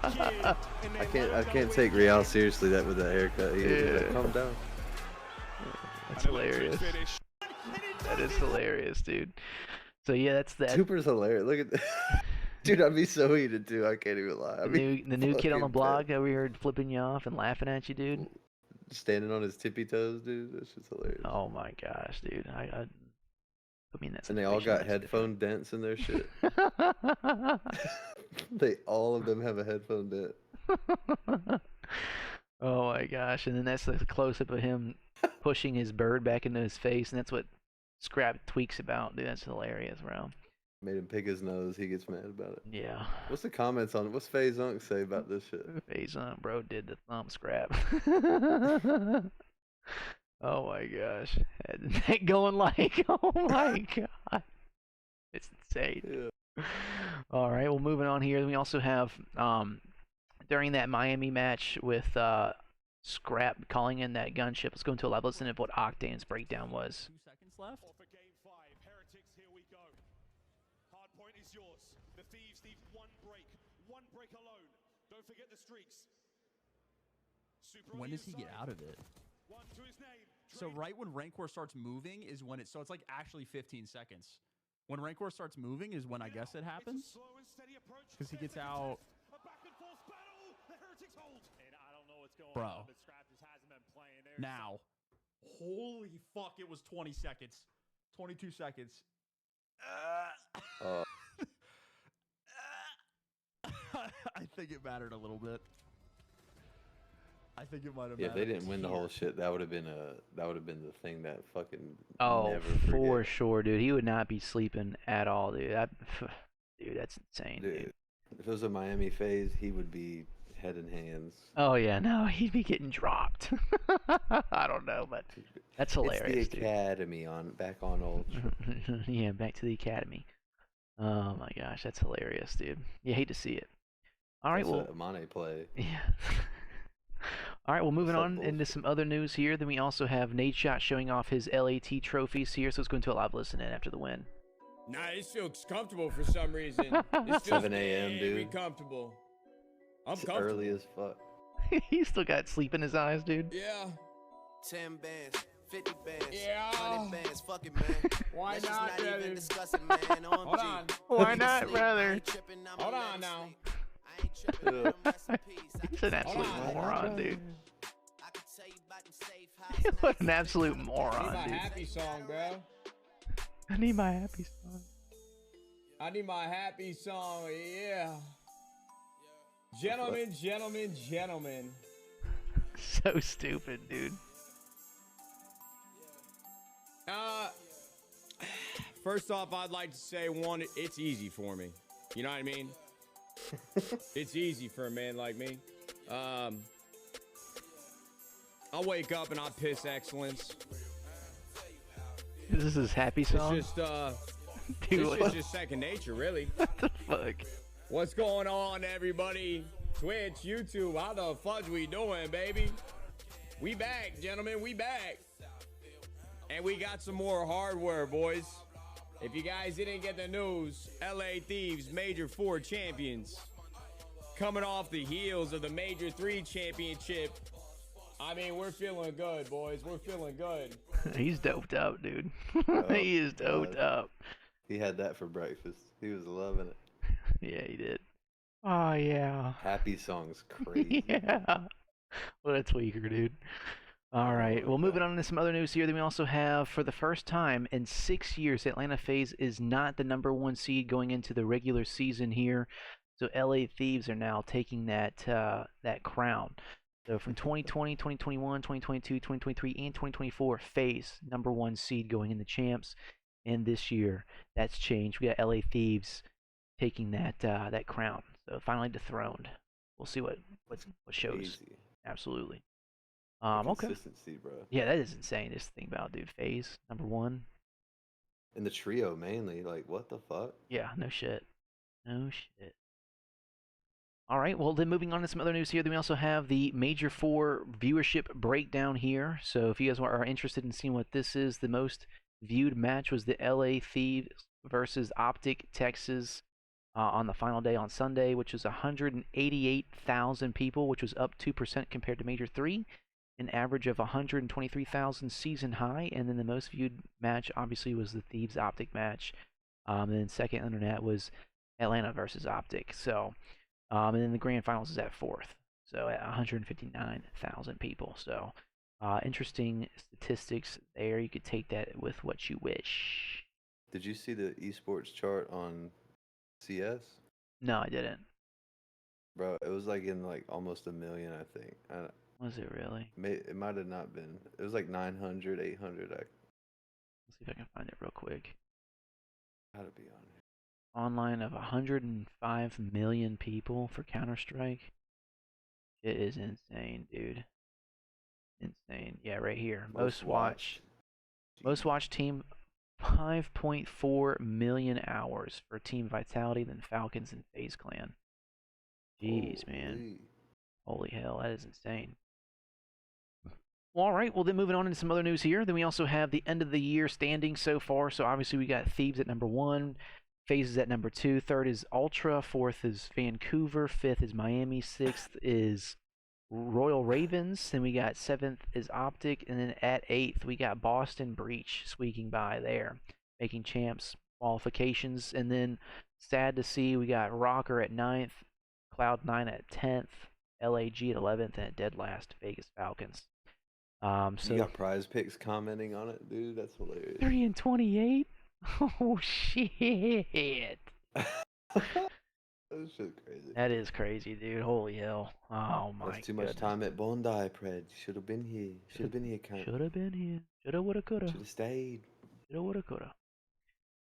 trash about the kid. I can't take Real seriously that with that haircut. Like, calm down. That's hilarious. That is hilarious, dude. So yeah, that's that. Super's hilarious. Look at that. Dude, I'd be so heated too. I can't even lie. The new kid on the block over here flipping you off and laughing at you, dude. Standing on his tippy toes, dude. That's just hilarious. Oh my gosh, dude. I mean that's. And they all got headphone dents in their shit. All of them have a headphone dent. Oh my gosh! And then that's the close up of him pushing his bird back into his face, and that's what Scrap tweaks about, dude. That's hilarious, bro. Made him pick his nose. He gets mad about it. Yeah. What's the comments on it? What's FaZe Unk say about this shit? FaZe Unk, bro, did the thumb Scrap. Oh my gosh. That going like, oh my god. It's insane. Yeah. All right, well, moving on here. We also have during that Miami match with Scrap calling in that gunship. Let's go into a live listen of what Octane's breakdown was. 2 seconds left. For game 5, Heretics, here we go. Hard point is yours. The Thieves need one break alone. Don't forget the streaks. Super When does he get out of it? One to his name. So right when Rancor starts moving is when it's like actually 15 seconds. When Rancor starts moving is when I guess it happens. Because he gets out. A back and forth battle. The Heretics hold. And I don't know what's going Bro. on, but Scrap just hasn't been playing. Now. Holy fuck, it was 20 seconds. 22 seconds. I think it mattered a little bit. I think it might have. Yeah, if they mattered didn't win the whole shit, that would have been the thing that fucking Oh, never for forget. sure, dude. He would not be sleeping at all, dude. Dude, that's insane, dude. Dude, if it was a Miami FaZe, he would be head and hands. Oh yeah, no, he'd be getting dropped. I don't know, but that's hilarious, It's the academy back on old. dude. Yeah, back to the academy. Oh my gosh, that's hilarious, dude. You hate to see it. All right, well, AMANE play. yeah. All right, well, moving What's up, on bullshit? into some other news here. Then we also have Nadeshot showing off his LAT trophies here. So let's go into a live listen in after the win. Nah, this feels comfortable for some reason. This feels 7 a.m., very dude. comfortable. I'm It's comfortable. early as fuck. He still got sleep in his eyes, dude. Yeah. 10 bands, 50 bands, Yeah. 100 bands, fuck it, man. Why Let's not, just not brother? even discuss it, man. OMG. Hold on. Why not, Sleep, brother? I ain't tripping, I'ma Hold let on him now. sleep. I ain't tripping, let him rest in peace. I He's can an tell you absolute on. moron, dude. I can tell you about them safe houses. What an absolute I need moron, my dude. happy song, bro. I need my happy song. I need my happy song, yeah. Gentlemen, gentlemen, gentlemen. So stupid, dude. First off, I'd like to say, one, it's easy for me. You know what I mean? It's easy for a man like me. I wake up and I piss excellence. This is his happy song. It's just, Dude, it's just second nature, really. what the fuck? What's going on, everybody? Twitch, YouTube, how the fudge we doing, baby? We back, gentlemen, we back. And we got some more hardware, boys. If you guys didn't get the news, LA Thieves Major IV champions. Coming off the heels of the Major III championship. I mean, we're feeling good, boys. We're feeling good. He's doped up, dude. Oh, he is doped up. He had that for breakfast. He was loving it. Yeah, he did. Oh, yeah. Happy song's crazy. Yeah. What a tweaker, dude. All right. Well, moving on to some other news here. Then we also have, for the first time in 6 years, Atlanta FaZe is not the #1 seed going into the regular season here. So LA Thieves are now taking that that crown. So from 2020, 2021, 2022, 2023, and 2024, FaZe #1 seed going in the champs. And this year, that's changed. We got LA Thieves taking that that crown. So finally dethroned. We'll see what shows. Crazy. Absolutely. The Okay. consistency, bro. Yeah, that is insane. Just think about it, dude. FaZe #1. And the trio mainly, like, what the fuck? Yeah, no shit. No shit. All right, well, then moving on to some other news here. Then we also have the Major IV viewership breakdown here. So if you guys are interested in seeing what this is, the most viewed match was the LA Thieves versus OpTic Texas on the final day on Sunday, which was 188,000 people, which was up 2% compared to Major III. An average of 123,000 season high, and then the most viewed match obviously was the Thieves OpTic match, and then second under that was Atlanta versus OpTic. So, and then the grand finals is at fourth, so at 159,000 people. So, interesting statistics there. You could take that with what you wish. Did you see the esports chart on CS? No, I didn't. Bro, it was like in like almost a million, I think. Was it really? It might have not been. It was like 900, 800. Let's see if I can find it real quick. Gotta be on it. Online of 105 million people for Counter-Strike. It is insane, dude. Insane. Yeah, right here. Most watched team, 5.4 million hours for Team Vitality, then Falcons and FaZe Clan. Jeez, man. Holy hell, that is insane. Well, all right, well, then moving on into some other news here. Then we also have the end of the year standings so far. So obviously we got Thieves at #1, FaZe is at #2, third is Ultra, fourth is Vancouver, fifth is Miami, sixth is Royal Ravens, then we got seventh is OpTic, and then at eighth we got Boston Breach squeaking by there, making champs qualifications. And then sad to see we got Rocker at 9th, Cloud9 at 10th, LAG at 11th, and at dead last Vegas Falcons. So you got Prize Picks commenting on it, dude. That's hilarious. 3-28. Oh shit. That's shit crazy. That is crazy, dude. Holy hell. Oh my god. That's too much time at Bondi, Pred. Should have been here. Should have been here, cunt. Should have been here. Shoulda, woulda, coulda. Should have stayed. Shoulda, woulda, coulda.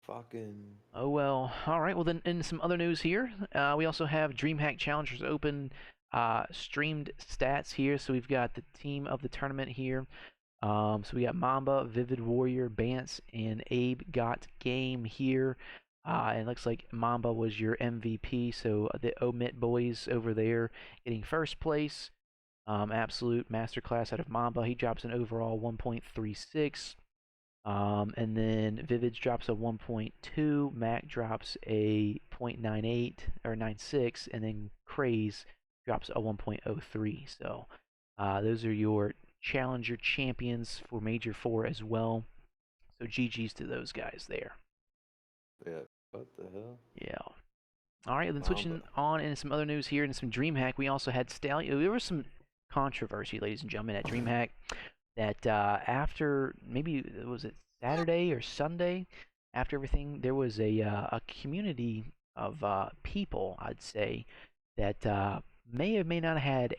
Fucking. Oh well. All right. Well, then in some other news here, we also have Dreamhack Challengers Open streamed stats here. So we've got the team of the tournament here. So we got Mamba, Vivid Warrior, Bance, and Abe Got Game here. And it looks like Mamba was your MVP. So the Omit boys over there getting first place. Absolute masterclass out of Mamba. He drops an overall 1.36. And then Vivid drops a 1.2. Mac drops a 0.98 or 96, and then Craze drops a 1.03. So those are your challenger champions for Major IV as well. So GG's to those guys there. Yeah, what the hell? Yeah. All right, then switching on into some other news here and some Dreamhack. We also had Stallion. There was some controversy, ladies and gentlemen, at Dreamhack that after maybe was it Saturday or Sunday, after everything, there was a community of people, I'd say, that may or may not have had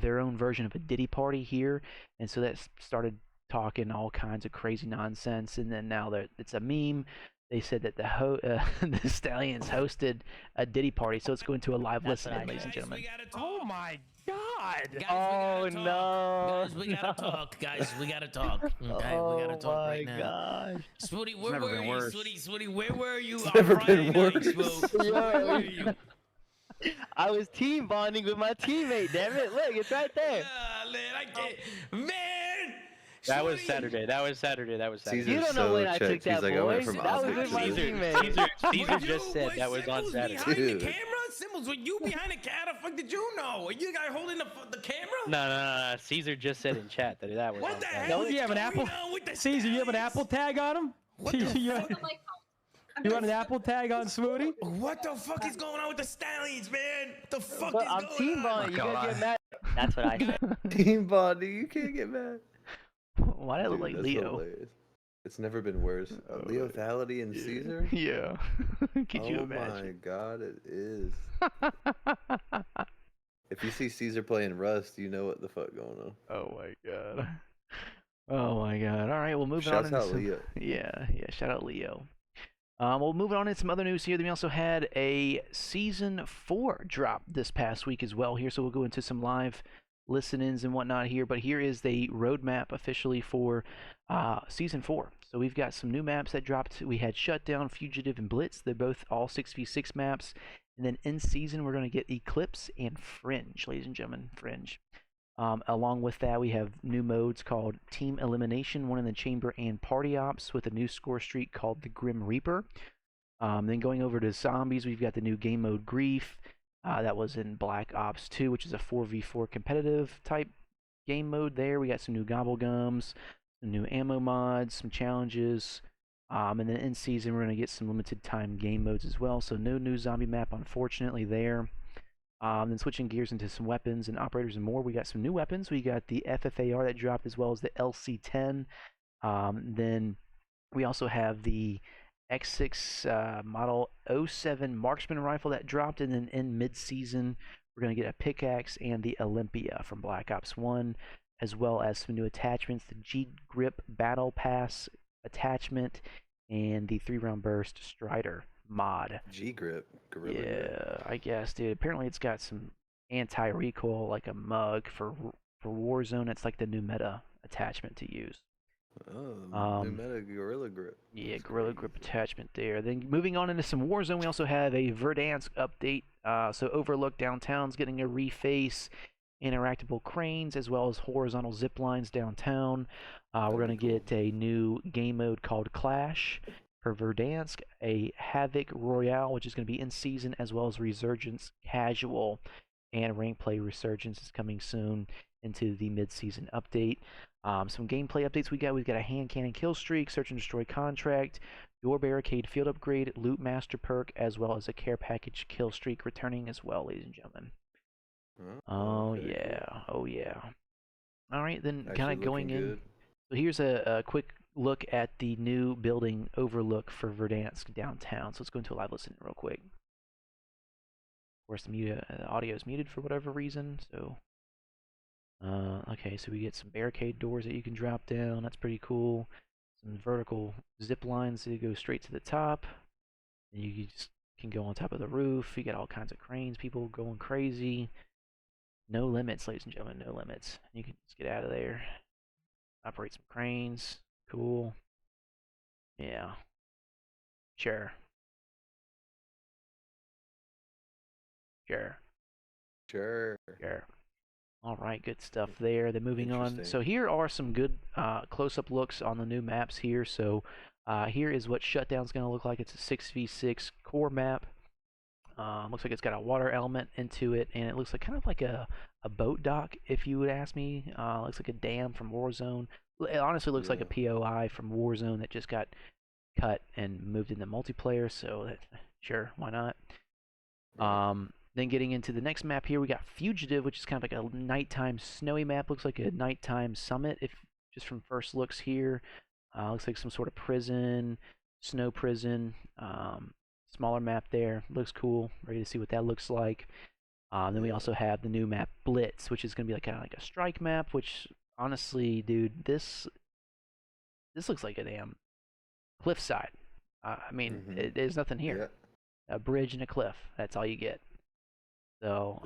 their own version of a Diddy party here, and so that started talking all kinds of crazy nonsense, and then now it's a meme. they said that the Stallions hosted a Diddy party, so it's going to a live listen-in, ladies and gentlemen. Oh my God! Oh no! Guys, we gotta talk. Guys, we gotta talk. Okay, we gotta talk right now. Gosh. Swooty, where never were been you? worse. Swooty, where were you on never Friday been night, worse. Swoot? Where were you? I was team bonding with my teammate. Damn it! Look, it's right there. Man, I can't. Man! That was Swooty! Saturday. That was Saturday. Caesar's You don't know so when I took checked. that, He's like, I went boy. from That was Oscar with to my this. teammate. Caesar Were just you- said was that was on Symbols Saturday. behind Dude. the camera? Symbols, were you behind the camera? How the fuck did you know? Are you the guy holding the camera? No. Caesar just said in chat that was What on the Saturday. hell Don't is you have an going Apple? on with the Caesar, you have an Apple tag on him? What the Caesar, you, fuck? you want an Apple tag on Swooty? What the fuck is going on with the Stallions, man? What the fuck But is I'm going team on? bonding. You gotta get mad. That's what I said. Team body, you can't get mad. Why did I look Dude, like that's Leo? hilarious. It's never been worse. Leo Thality and Caesar? Yeah. Could you Oh my imagine? god, it is. If you see Caesar playing Rust, you know what the fuck going on. Oh my god. Oh my god. All right, well, moving Shouts on. Into out some... Leo. Yeah. Shout out Leo. Well, moving on into some other news here. Then we also had a season 4 drop this past week as well here. So we'll go into some live listen-ins and whatnot here. But here is the roadmap officially for season 4. So we've got some new maps that dropped. We had Shutdown, Fugitive, and Blitz. They're both all 6v6 maps. And then in season, we're going to get Eclipse and Fringe, ladies and gentlemen. Fringe. Along with that, we have new modes called Team Elimination, One in the Chamber, and Party Ops with a new score streak called the Grim Reaper. Then going over to Zombies, we've got the new game mode Grief. That was in Black Ops 2, which is a 4v4 competitive type game mode there. We got some new Gobblegums, some new ammo mods, some challenges. And then in season, we're going to get some limited time game modes as well. So no new zombie map, unfortunately, there. Then switching gears into some weapons and operators and more, we got some new weapons. We got the FFAR that dropped as well as the LC10. Then we also have the X6 Model 07 Marksman rifle that dropped. And then in mid-season, we're going to get a pickaxe and the Olympia from Black Ops 1, as well as some new attachments, the G-Grip Battle Pass attachment, and the 3-round burst Strider mod. G-Grip, Gorilla Yeah, Grip. I guess, dude. Apparently it's got some anti-recoil, like a mug for Warzone. It's like the new meta attachment to use. Oh, new meta Gorilla Grip. Yeah, That's Gorilla crazy. Grip attachment there. Then moving on into some Warzone, we also have a Verdansk update. So Overlook Downtown's getting a reface, interactable cranes, as well as horizontal zip lines downtown. We're going to get a new game mode called Clash for Verdansk, a Havoc Royale, which is going to be in season, as well as Resurgence Casual, and Rank Play Resurgence is coming soon into the mid-season update. Some gameplay updates we've got a hand cannon kill streak, search and destroy contract, door barricade field upgrade, loot master perk, as well as a care package kill streak returning as well, ladies and gentlemen. Oh okay, yeah, cool. oh yeah. All right, then kind Actually of going looking in. good. So here's a quick look at the new building Overlook for Verdansk downtown. So let's go into a live listen real quick. Of course, the audio is muted for whatever reason. So, okay, so we get some barricade doors that you can drop down. That's pretty cool. Some vertical zip lines that go straight to the top. And you just can go on top of the roof. You get all kinds of cranes, people going crazy. No limits, ladies and gentlemen, no limits. You can just get out of there. Operate some cranes. Cool. Yeah. Sure. Sure. Sure. All right, good stuff there. Then moving on. Interesting. So here are some good close-up looks on the new maps here. So here is what Shutdown's going to look like. It's a 6v6 core map. Looks like it's got a water element into it, and it looks like kind of like a boat dock, if you would ask me. Looks like a dam from Warzone. It honestly looks like a POI from Warzone that just got cut and moved into multiplayer. So sure, why not? Then getting into the next map here, we got Fugitive, which is kind of like a nighttime snowy map. Looks like a nighttime summit, if just from first looks here. Looks like some sort of prison, snow prison. Smaller map there. Looks cool. Ready to see what that looks like. Then we also have the new map Blitz, which is going to be like kind of like a strike map. Which honestly, dude, this looks like a damn cliffside. I mean, there's nothing here. Yeah. A bridge and a cliff. That's all you get. So,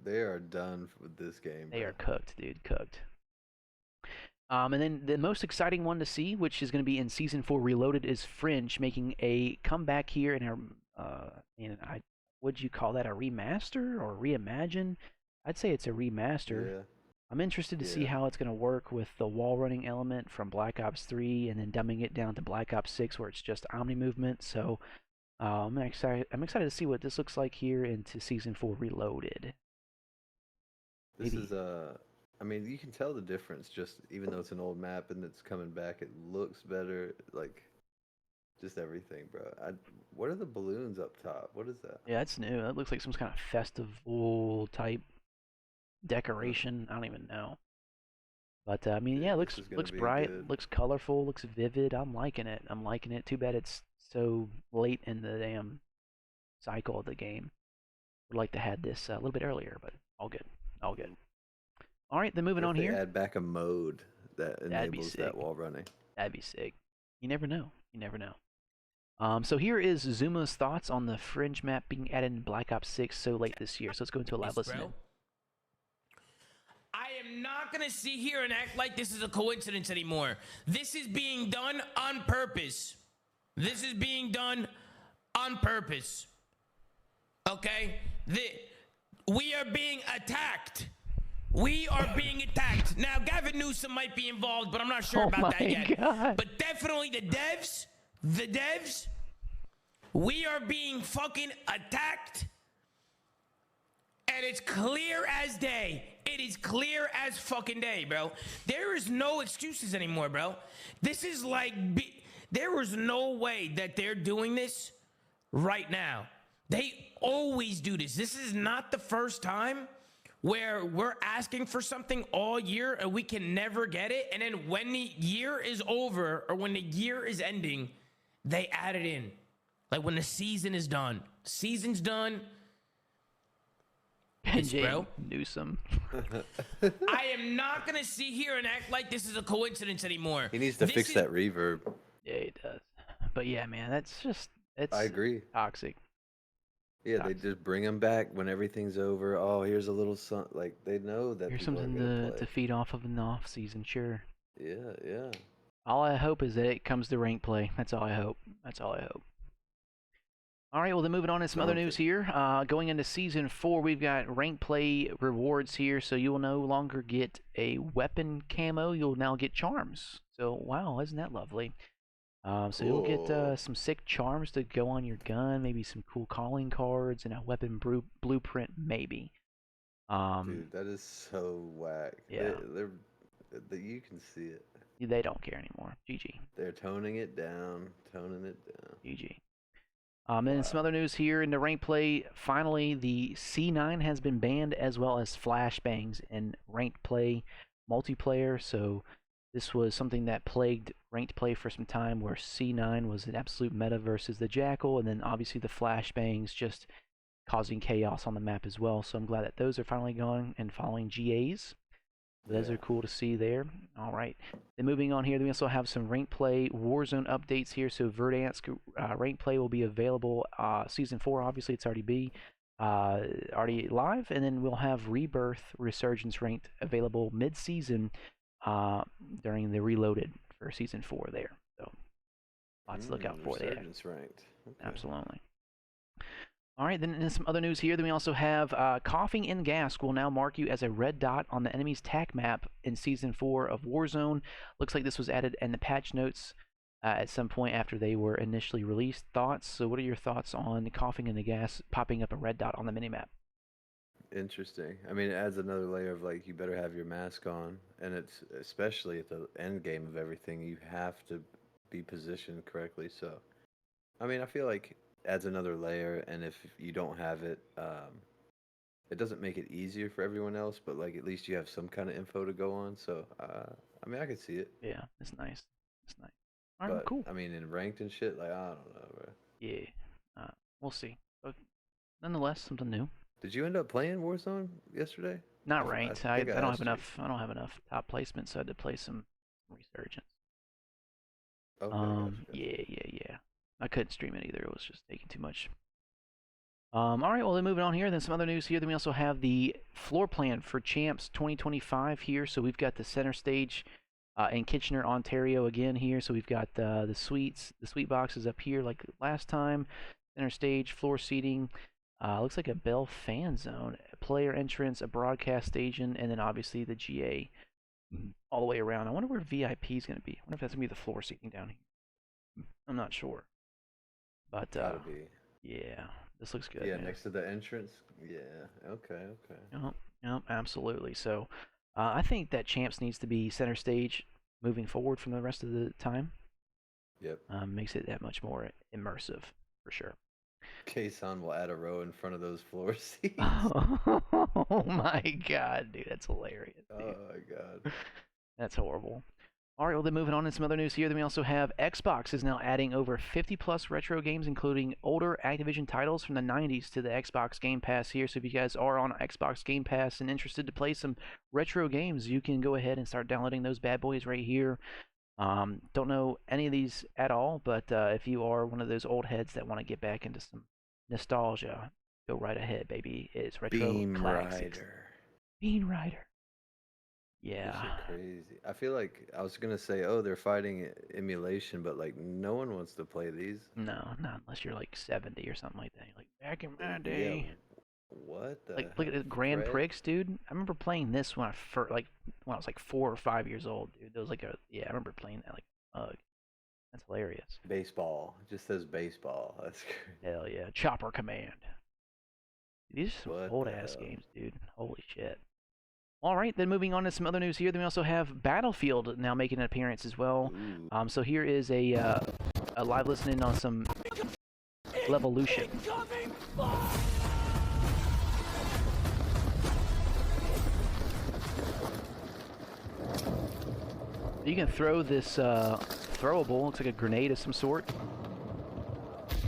They are done with this game. They are cooked, dude. Cooked. And then the most exciting one to see, which is going to be in Season 4 Reloaded, is Fringe making a comeback here would you call that a remaster or reimagine? I'd say it's a remaster. Yeah. I'm interested to see how it's going to work with the wall running element from Black Ops 3 and then dumbing it down to Black Ops 6 where it's just Omni movement. So I'm excited to see what this looks like here into Season 4 Reloaded. This is I mean, you can tell the difference just even though it's an old map and it's coming back, it looks better, like just everything, bro. What are the balloons up top? What is that? Yeah, that's new. That looks like some kind of festival type decoration. I don't even know. But I mean, yeah, it looks bright, looks colorful, looks vivid. I'm liking it. I'm liking it. Too bad it's so late in the damn cycle of the game. Would like to have this a little bit earlier, but all good. All good. All right, then moving on here. Add back a mode that enables that wall running. That'd be sick. You never know. You never know. So here is Zuma's thoughts on the Fringe map being added in Black Ops 6 so late this year. So let's go into a live listening. I am not going to sit here and act like this is a coincidence anymore. This is being done on purpose. This is being done on purpose. Okay? We are being attacked. We are being attacked. Now, Gavin Newsom might be involved, but I'm not sure about that yet. God. But definitely the devs, we are being fucking attacked. And it's clear as day. It is clear as fucking day, bro. There is no excuses anymore, bro. This is like, there is no way that they're doing this right now. They always do this. This is not the first time where we're asking for something all year and we can never get it. And then when the year is over or when the year is ending, they add it in. Like when the season is done. Season's done. Bro. Newsom. I am not going to sit here and act like this is a coincidence anymore. He needs to fix that reverb. Yeah, he does. But yeah, man, that's just, I agree. Toxic. Yeah, they just bring them back when everything's over. Oh, here's a little like they know that. Here's something to feed off of in the off season, sure. Yeah, yeah. All I hope is that it comes to rank play. That's all I hope. That's all I hope. All right, well, then moving on to some other news here. Going into Season 4, we've got rank play rewards here, so you will no longer get a weapon camo. You'll now get charms. So, wow, isn't that lovely? So you'll get some sick charms to go on your gun, maybe some cool calling cards, and a weapon blueprint, maybe. Dude, that is so whack. Yeah. You can see it. They don't care anymore. GG. They're toning it down. GG. And some other news here in the rank play. Finally, the C9 has been banned as well as flashbangs in ranked play multiplayer. So this was something that plagued ranked play for some time, where C9 was an absolute meta versus the Jackal, and then obviously the flashbangs just causing chaos on the map as well. So I'm glad that those are finally gone and following GAs. Those are cool to see there. All right. Then moving on here, we also have some rank play Warzone updates here. So Verdansk rank play will be available Season 4. Obviously, it's already already live. And then we'll have Rebirth Resurgence ranked available mid-season during the Reloaded for Season 4 there. So lots to look out for there. Resurgence ranked. Okay. Absolutely. All right, then in some other news here, then we also have coughing in gas will now mark you as a red dot on the enemy's TAC map in Season 4 of Warzone. Looks like this was added in the patch notes at some point after they were initially released. Thoughts? So what are your thoughts on coughing in the gas popping up a red dot on the minimap? Interesting. I mean, it adds another layer of, like, you better have your mask on, and it's especially at the end game of everything, you have to be positioned correctly. So, I mean, I feel like adds another layer, and if you don't have it, it doesn't make it easier for everyone else, but like at least you have some kind of info to go on. So I mean, I could see it. Yeah, it's nice. It's nice. All right, cool. I mean, in ranked and shit, like, I don't know, bro. Yeah, we'll see. But nonetheless, something new. Did you end up playing Warzone yesterday? Not ranked. I don't have enough. I don't have enough top placement, so I had to play some Resurgence. Okay. Yeah. I couldn't stream it either. It was just taking too much. All right, well, then moving on here, then some other news here. Then we also have the floor plan for Champs 2025 here. So we've got the center stage in Kitchener, Ontario again here. So we've got the suite boxes up here like last time. Center stage, floor seating. Looks like a Bell fan zone, a player entrance, a broadcast station, and then obviously the GA all the way around. I wonder where VIP is going to be. I wonder if that's going to be the floor seating down here. I'm not sure. But, Gotta be. Yeah, this looks good. Yeah, man. next to the entrance. Yeah, okay. Yep, absolutely. So I think that Champs needs to be center stage moving forward from the rest of the time. Yep. Makes it that much more immersive, for sure. Kason will add a row in front of those floor seats. Oh my god, dude, that's hilarious. Dude. Oh my god. That's horrible. All right, well, then moving on to some other news here. Then we also have Xbox is now adding over 50+ retro games, including older Activision titles from the 90s to the Xbox Game Pass here. So if you guys are on Xbox Game Pass and interested to play some retro games, you can go ahead and start downloading those bad boys right here. Don't know any of these at all, but if you are one of those old heads that want to get back into some nostalgia, go right ahead, baby. It's retro Beam classics. Rider. Beam Rider. This Yeah. shit crazy. I feel like I was gonna say, oh, they're fighting emulation, but like no one wants to play these. No, not unless you're like 70 or something like that. You're like, back in my day. Yeah. What the? Like, look at this Grand Prix, dude. I remember playing this when I was like 4 or 5 years old, dude. There was like I remember playing that like, that's hilarious. Baseball. It just says baseball. That's crazy. Hell yeah, Chopper Command. These are some What old the ass hell? games, dude. Holy shit. All right, then moving on to some other news here. Then we also have Battlefield now making an appearance as well. Ooh. So here is a live listening on some Levolution. You can throw this throwable, looks like a grenade of some sort.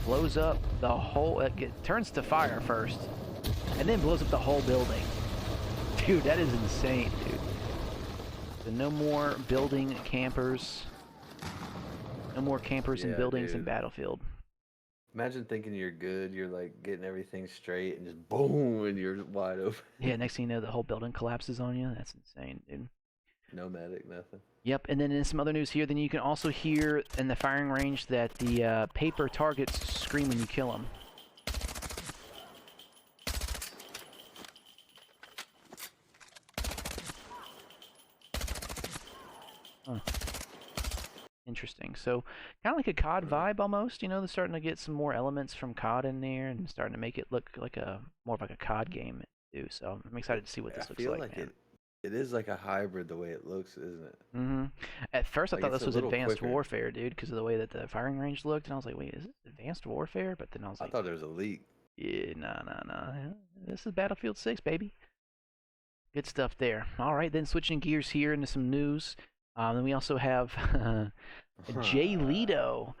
Blows up the whole, it turns to fire first, and then blows up the whole building. Dude, that is insane, dude. So no more building campers. No more campers in Yeah, buildings in dude. Battlefield. Imagine thinking you're good, you're like getting everything straight, and just boom, and you're wide open. Yeah, next thing you know, the whole building collapses on you. That's insane, dude. No medic, nothing. Yep, and then in some other news here, then you can also hear in the firing range that the paper targets scream when you kill them. Huh. Interesting. So, kind of like a COD vibe almost. You know, they're starting to get some more elements from COD in there and starting to make it look like more of like a COD game too. So I'm excited to see what this looks feel like, man. It is like a hybrid the way it looks, isn't it? Mm-hmm. At first, I Like, thought it's this a was little Advanced quicker. Warfare, dude, because of the way that the firing range looked, and I was like, wait, is this Advanced Warfare? But then I was I like, thought there was a leak. yeah, nah. This is Battlefield 6, baby. Good stuff there. All right, then switching gears here into some news. Then we also have Jay Leto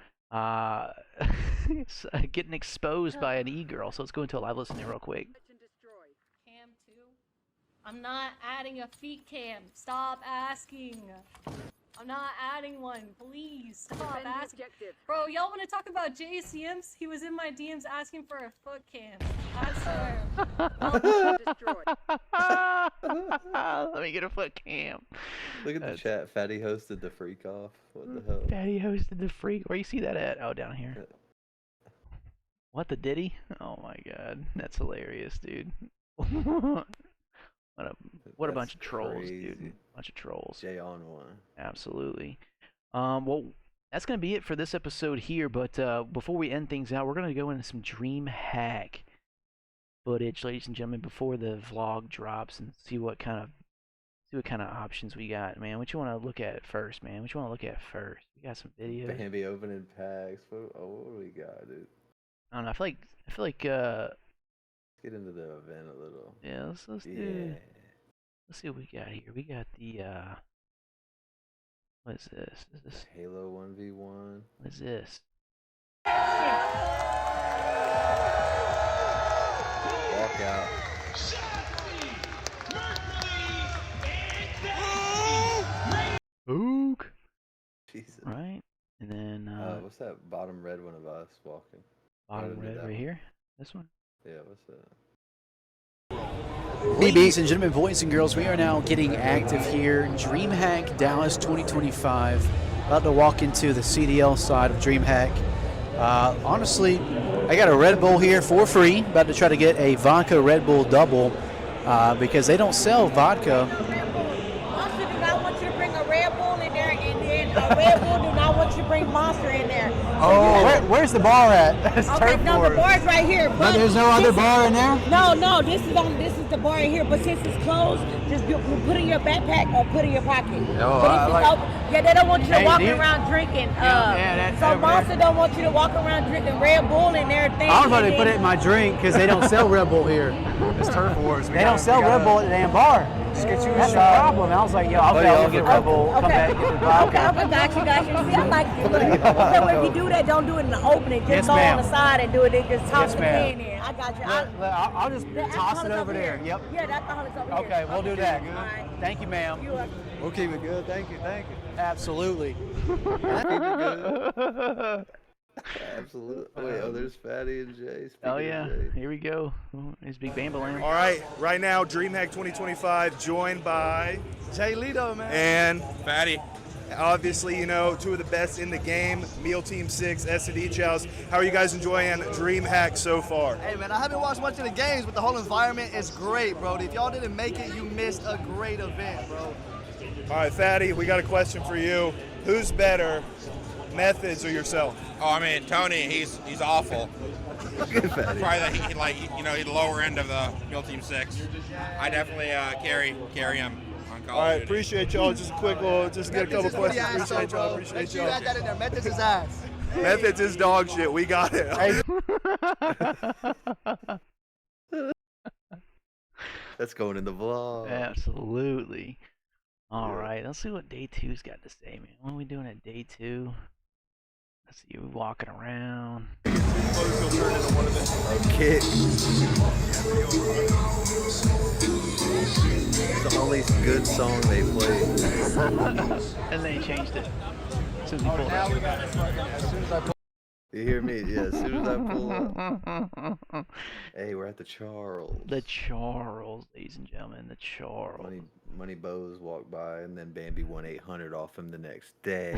getting exposed by an e-girl. So let's go into a live listen here real quick. Cam 2. I'm not adding a feet cam. Stop asking. I'm not adding one. Please stop asking. Bro, y'all want to talk about JCMs? He was in my DMs asking for a foot cam. I swear. Let me get a foot cam. Look at the chat. Fatty hosted the freak off. What the hell? Daddy hosted the freak. Where you see that at? Oh, down here. What, the Diddy? Oh my god, that's hilarious, dude. What a bunch of trolls, dude. Bunch of trolls. Jay on one. Absolutely. Well, that's gonna be it for this episode here. But before we end things out, we're gonna go into some Dreamhack footage, ladies and gentlemen, before the vlog drops, and see what kind of options we got, man. What you want to look at first, man? What you want to look at first? We got some videos. Bambi opening packs. What do we got, dude? I don't know. I feel like Let's get into the event a little. yeah. Let's see what we got here. We got the what is this? Is this Halo 1v1. what is this? Walk out. Ook. Jesus. Right? And then what's that bottom red one of us walking? bottom red right here. This one. Yeah, what's that? Ladies and gentlemen, boys and girls, we are now getting active here. Dreamhack Dallas 2025. About to walk into the CDL side of Dreamhack. Honestly, I got a Red Bull here for free. About to try to get a vodka Red Bull double because they don't sell vodka. Monster do not want you to bring a Red Bull in there, and then a Red Bull do not want you to bring Monster in there. Oh, where's the bar at? Okay, no, the bar's right here. But there's no other bar in there? No, this is the bar in here. But since it's closed, just put it in your backpack or put it in your pocket. Oh, but if it's open, yeah, they don't want you to walk around drinking. So Monster don't want you to walk around drinking Red Bull and everything. I was about to put it in my drink because they don't sell Red Bull here. It's turf wars. They don't sell Red Bull at the damn bar. Just get you a That's the shot. problem. I was like, yo, I'll go get Red Bull, come back, get the vodka. Okay, got you. See, I like it. So if you do that, don't do it in the opening. Just go on the side and do it. And just toss the can in. I got you. I'll just toss it over there. Yep. Yeah, that's the alcoholic's over here. Okay, we'll do that. All right. Thank you, ma'am. We'll keep it good. Thank you. Absolutely. Absolutely. Wait, there's Fatty and Jay. Oh yeah, here we go. It's Big Bambalam. All right, right now, Dreamhack 2025, joined by Jay Lito, man. And Fatty. Obviously, you know, two of the best in the game, Meal Team 6, S&D Chows. How are you guys enjoying Dreamhack so far? Hey, man, I haven't watched much of the games, but the whole environment is great, bro. If y'all didn't make it, you missed a great event, bro. All right, Fatty, we got a question for you. Who's better, Methods or yourself? Oh, I mean, Tony, he's awful. Probably he's the lower end of the Meal Team 6. I definitely carry him on Call All of right, Duty. appreciate y'all. Just a quick little, just get a couple questions. Appreciate y'all. Make sure you add that in there. Methods is ass. Methods is dog shit. We got it. That's going in the vlog. Absolutely. All right, let's see what day 2's got to say, man. What are we doing at day 2? Let's see, we're walking around. Okay. It's the only good song they played. And they changed it. As soon as he pulled Now it. we got this right now. As soon as I pull. You hear me? Yeah, as soon as I pull up. Hey, we're at the Charles. The Charles, ladies and gentlemen, the Charles. Money Bose walked by, and then Bambi won 800 off him the next day.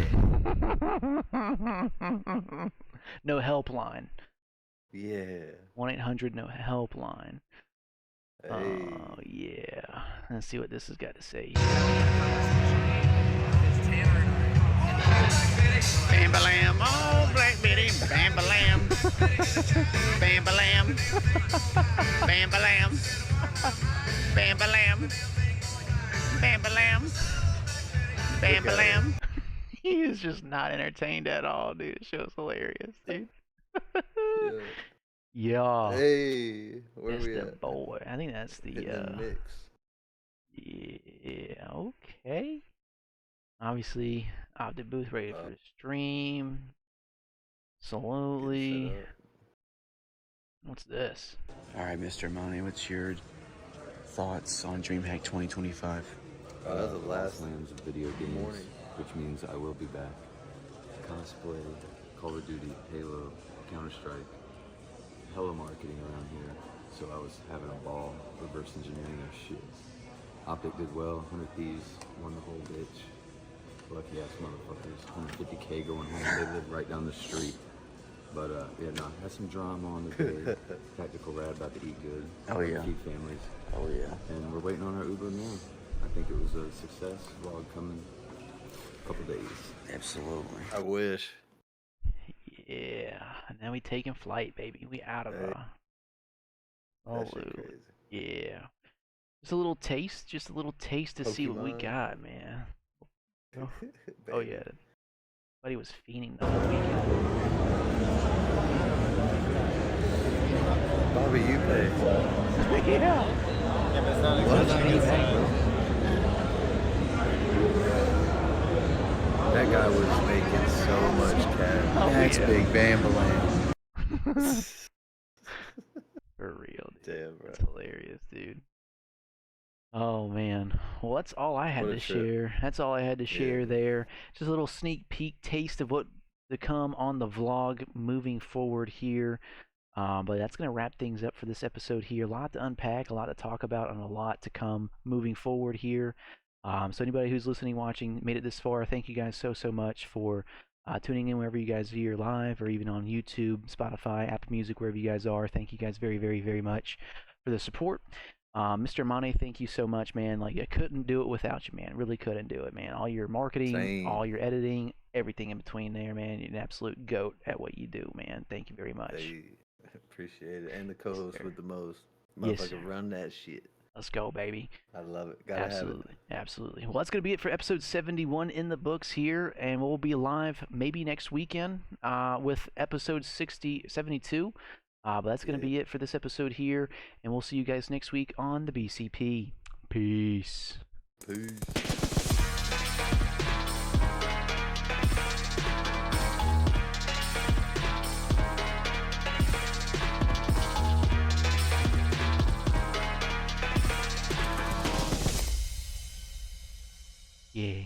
No helpline. Yeah. 1-800 no helpline. Hey. Oh yeah. Let's see what this has got to say. Bam-ba-lam, oh, Black Betty, bam-ba-lam. Bam-ba-lam. Bam-ba-lam. Bam-ba-lam. Bam-ba-lam. Bam-ba-lam. He is just not entertained at all, dude. The show's hilarious, dude. Yeah. Hey, where That's we the at? boy. I think that's the mix. Yeah, okay. Obviously, OpTic booth ready for the stream. Absolutely. What's this? All right, Mr. AMANE, what's your thoughts on Dreamhack 2025? That was the last Lands of video games, morning. which means I will be back. Cosplay, Call of Duty, Halo, Counter-Strike, hella marketing around here. So I was having a ball reverse engineering their shit. OpTic did well, 100 Thieves won the whole bitch. Lucky ass motherfuckers, 150K going home. They live right down the street. But yeah, no, had some drama on the day. Tactical Rad about to eat good. Oh, yeah. Feed families. Oh yeah. And we're waiting on our Uber now. I think it was a success. Vlog coming a couple days. Absolutely. I wish. Yeah. And now we taking flight, baby. We out of That shit crazy. Yeah. Just a little taste. Just a little taste to see what we Pokemon. got, man. Oh yeah. Buddy was fiending the whole weekend. Bobby, you pay. Yeah. That guy was making so much cash. That's Big Bambalam. For real, dude. Damn, bro. That's hilarious, dude. Oh man, well that's all I had What a to trip. share. That's all I had to share there. Just a little sneak peek taste of what to come on the vlog moving forward here. But that's going to wrap things up for this episode here. A lot to unpack, a lot to talk about, and a lot to come moving forward here. So anybody who's listening, watching, made it this far, thank you guys so much for tuning in wherever you guys are here live, or even on YouTube, Spotify, Apple Music, wherever you guys are. Thank you guys very much for the support. Mr. AMANE, thank you so much, man. Like, I couldn't do it without you, man. Really couldn't do it, man. All your marketing, all your editing, everything in between there, man. You're an absolute goat at what you do, man. Thank you very much. Hey, appreciate it. And the co-host with the most. Yes, Motherfucker, sir. run that shit. Let's go, baby. I love it. Gotta Absolutely. have it. Absolutely. Well, that's going to be it for episode 71 in the books here, and we'll be live maybe next weekend with episode 72. But that's going to be it for this episode here, and we'll see you guys next week on the BCP. Peace. Yeah.